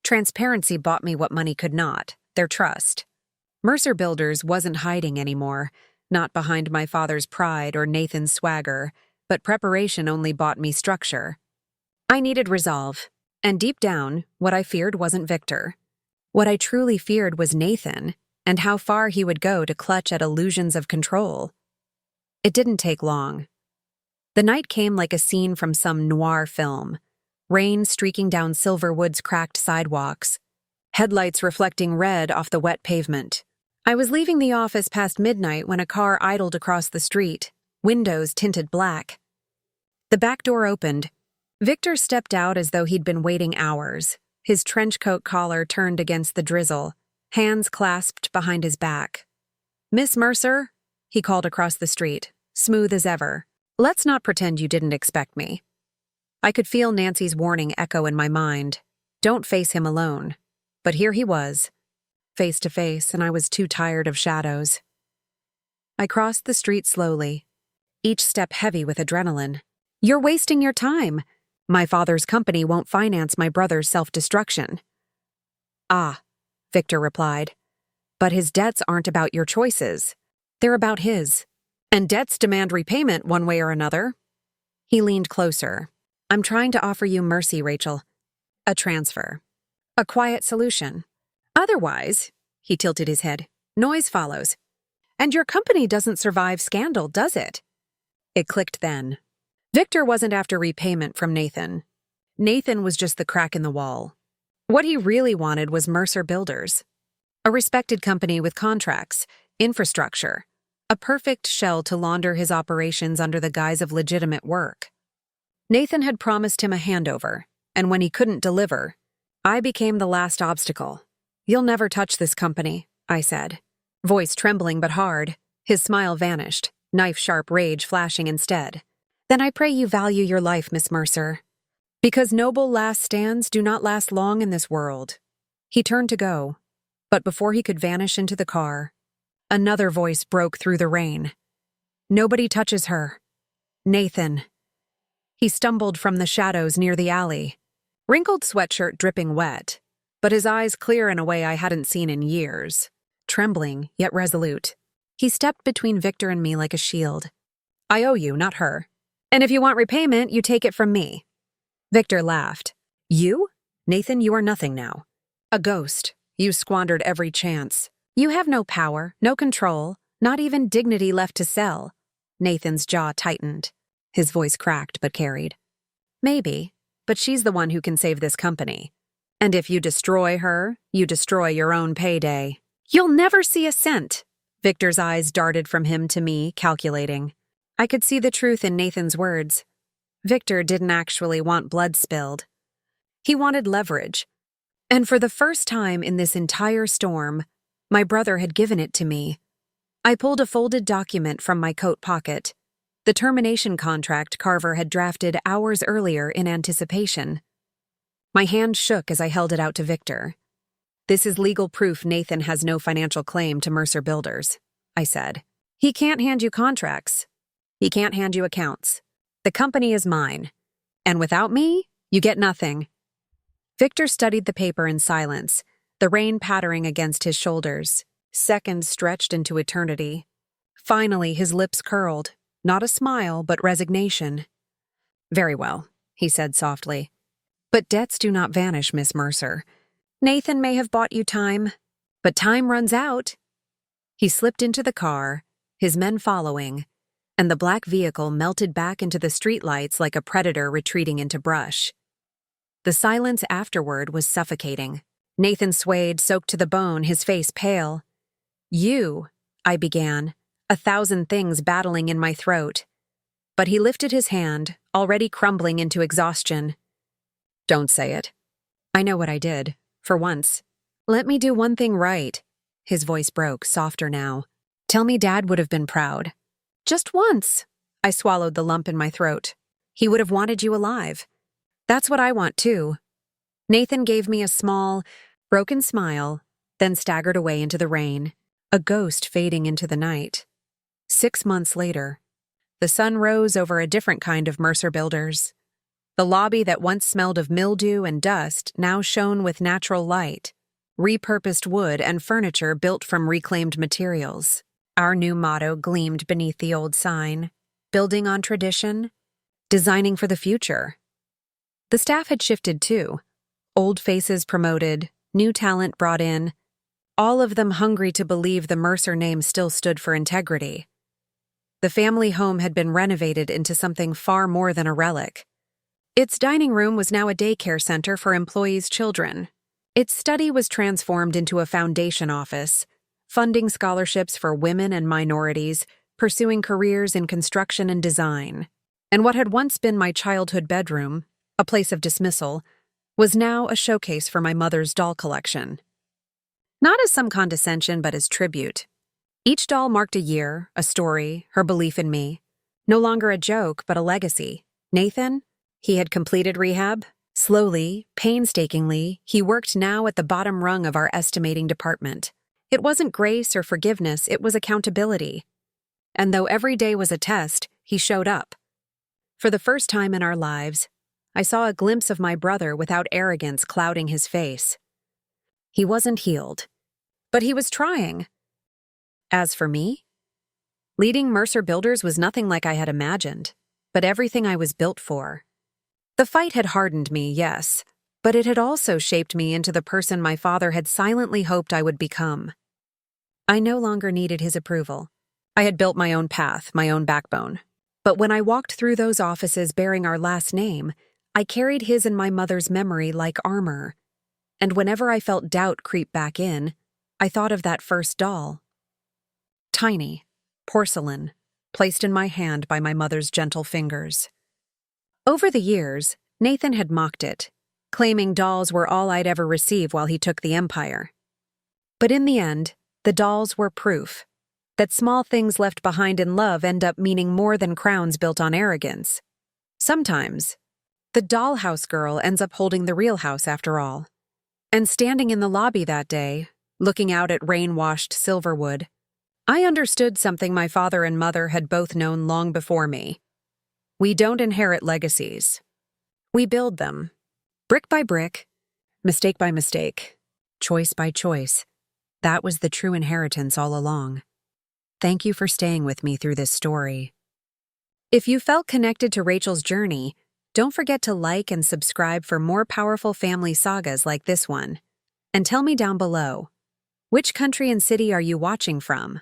Transparency bought me what money could not, their trust. Mercer Builders wasn't hiding anymore, not behind my father's pride or Nathan's swagger, but preparation only bought me structure. I needed resolve, and deep down, what I feared wasn't Victor. What I truly feared was Nathan, and how far he would go to clutch at illusions of control. It didn't take long. The night came like a scene from some noir film. Rain streaking down Silverwood's cracked sidewalks, headlights reflecting red off the wet pavement. I was leaving the office past midnight when a car idled across the street, windows tinted black. The back door opened. Victor stepped out as though he'd been waiting hours, his trench coat collar turned against the drizzle, hands clasped behind his back. "Miss Mercer," he called across the street, smooth as ever. "Let's not pretend you didn't expect me." I could feel Nancy's warning echo in my mind. Don't face him alone. But here he was, face to face, and I was too tired of shadows. I crossed the street slowly, each step heavy with adrenaline. "You're wasting your time. My father's company won't finance my brother's self-destruction." "Ah," Victor replied. "But his debts aren't about your choices. They're about his. And debts demand repayment one way or another." He leaned closer. "I'm trying to offer you mercy, Rachel. A transfer. A quiet solution. Otherwise," he tilted his head, "noise follows. And your company doesn't survive scandal, does it?" It clicked then. Victor wasn't after repayment from Nathan. Nathan was just the crack in the wall. What he really wanted was Mercer Builders. A respected company with contracts, infrastructure, a perfect shell to launder his operations under the guise of legitimate work. Nathan had promised him a handover, and when he couldn't deliver, I became the last obstacle. "You'll never touch this company," I said. Voice trembling but hard, his smile vanished, knife-sharp rage flashing instead. "Then I pray you value your life, Miss Mercer. Because noble last stands do not last long in this world." He turned to go, but before he could vanish into the car, another voice broke through the rain. "Nobody touches her. Nathan." He stumbled from the shadows near the alley, wrinkled sweatshirt dripping wet, but his eyes clear in a way I hadn't seen in years. Trembling, yet resolute, he stepped between Victor and me like a shield. "I owe you, not her. And if you want repayment, you take it from me." Victor laughed. "You? Nathan, you are nothing now. A ghost. You squandered every chance. You have no power, no control, not even dignity left to sell." Nathan's jaw tightened. His voice cracked but carried. "Maybe, but she's the one who can save this company. And if you destroy her, you destroy your own payday. You'll never see a cent." Victor's eyes darted from him to me, calculating. I could see the truth in Nathan's words. Victor didn't actually want blood spilled. He wanted leverage. And for the first time in this entire storm, my brother had given it to me. I pulled a folded document from my coat pocket. The termination contract Carver had drafted hours earlier in anticipation. My hand shook as I held it out to Victor. "This is legal proof Nathan has no financial claim to Mercer Builders," I said. "He can't hand you contracts. He can't hand you accounts. The company is mine. And without me, you get nothing." Victor studied the paper in silence, the rain pattering against his shoulders. Seconds stretched into eternity. Finally, his lips curled. Not a smile, but resignation. "Very well," he said softly. "But debts do not vanish, Miss Mercer. Nathan may have bought you time, but time runs out." He slipped into the car, his men following, and the black vehicle melted back into the streetlights like a predator retreating into brush. The silence afterward was suffocating. Nathan swayed, soaked to the bone, his face pale. "You," I began, 1,000 things battling in my throat. But he lifted his hand, already crumbling into exhaustion. "Don't say it. I know what I did, for once. Let me do one thing right." His voice broke, softer now. "Tell me Dad would have been proud. Just once." I swallowed the lump in my throat. "He would have wanted you alive. That's what I want too." Nathan gave me a small, broken smile, then staggered away into the rain, a ghost fading into the night. 6 months later, the sun rose over a different kind of Mercer Builders. The lobby that once smelled of mildew and dust now shone with natural light, repurposed wood and furniture built from reclaimed materials. Our new motto gleamed beneath the old sign, building on tradition, designing for the future. The staff had shifted too. Old faces promoted, new talent brought in, all of them hungry to believe the Mercer name still stood for integrity. The family home had been renovated into something far more than a relic. Its dining room was now a daycare center for employees' children. Its study was transformed into a foundation office, funding scholarships for women and minorities, pursuing careers in construction and design. And what had once been my childhood bedroom, a place of dismissal, was now a showcase for my mother's doll collection. Not as some condescension, but as tribute. Each doll marked a year, a story, her belief in me. No longer a joke, but a legacy. Nathan? He had completed rehab. Slowly, painstakingly, he worked now at the bottom rung of our estimating department. It wasn't grace or forgiveness, it was accountability. And though every day was a test, he showed up. For the first time in our lives, I saw a glimpse of my brother without arrogance clouding his face. He wasn't healed, but he was trying. As for me, leading Mercer Builders was nothing like I had imagined, but everything I was built for. The fight had hardened me, yes, but it had also shaped me into the person my father had silently hoped I would become. I no longer needed his approval. I had built my own path, my own backbone. But when I walked through those offices bearing our last name, I carried his and my mother's memory like armor. And whenever I felt doubt creep back in, I thought of that first doll. Tiny, porcelain, placed in my hand by my mother's gentle fingers. Over the years, Nathan had mocked it, claiming dolls were all I'd ever receive while he took the empire. But in the end, the dolls were proof that small things left behind in love end up meaning more than crowns built on arrogance. Sometimes, the dollhouse girl ends up holding the real house after all. And standing in the lobby that day, looking out at rain-washed Silverwood, I understood something my father and mother had both known long before me. We don't inherit legacies. We build them. Brick by brick, mistake by mistake, choice by choice. That was the true inheritance all along. Thank you for staying with me through this story. If you felt connected to Rachel's journey, don't forget to like and subscribe for more powerful family sagas like this one. And tell me down below, which country and city are you watching from?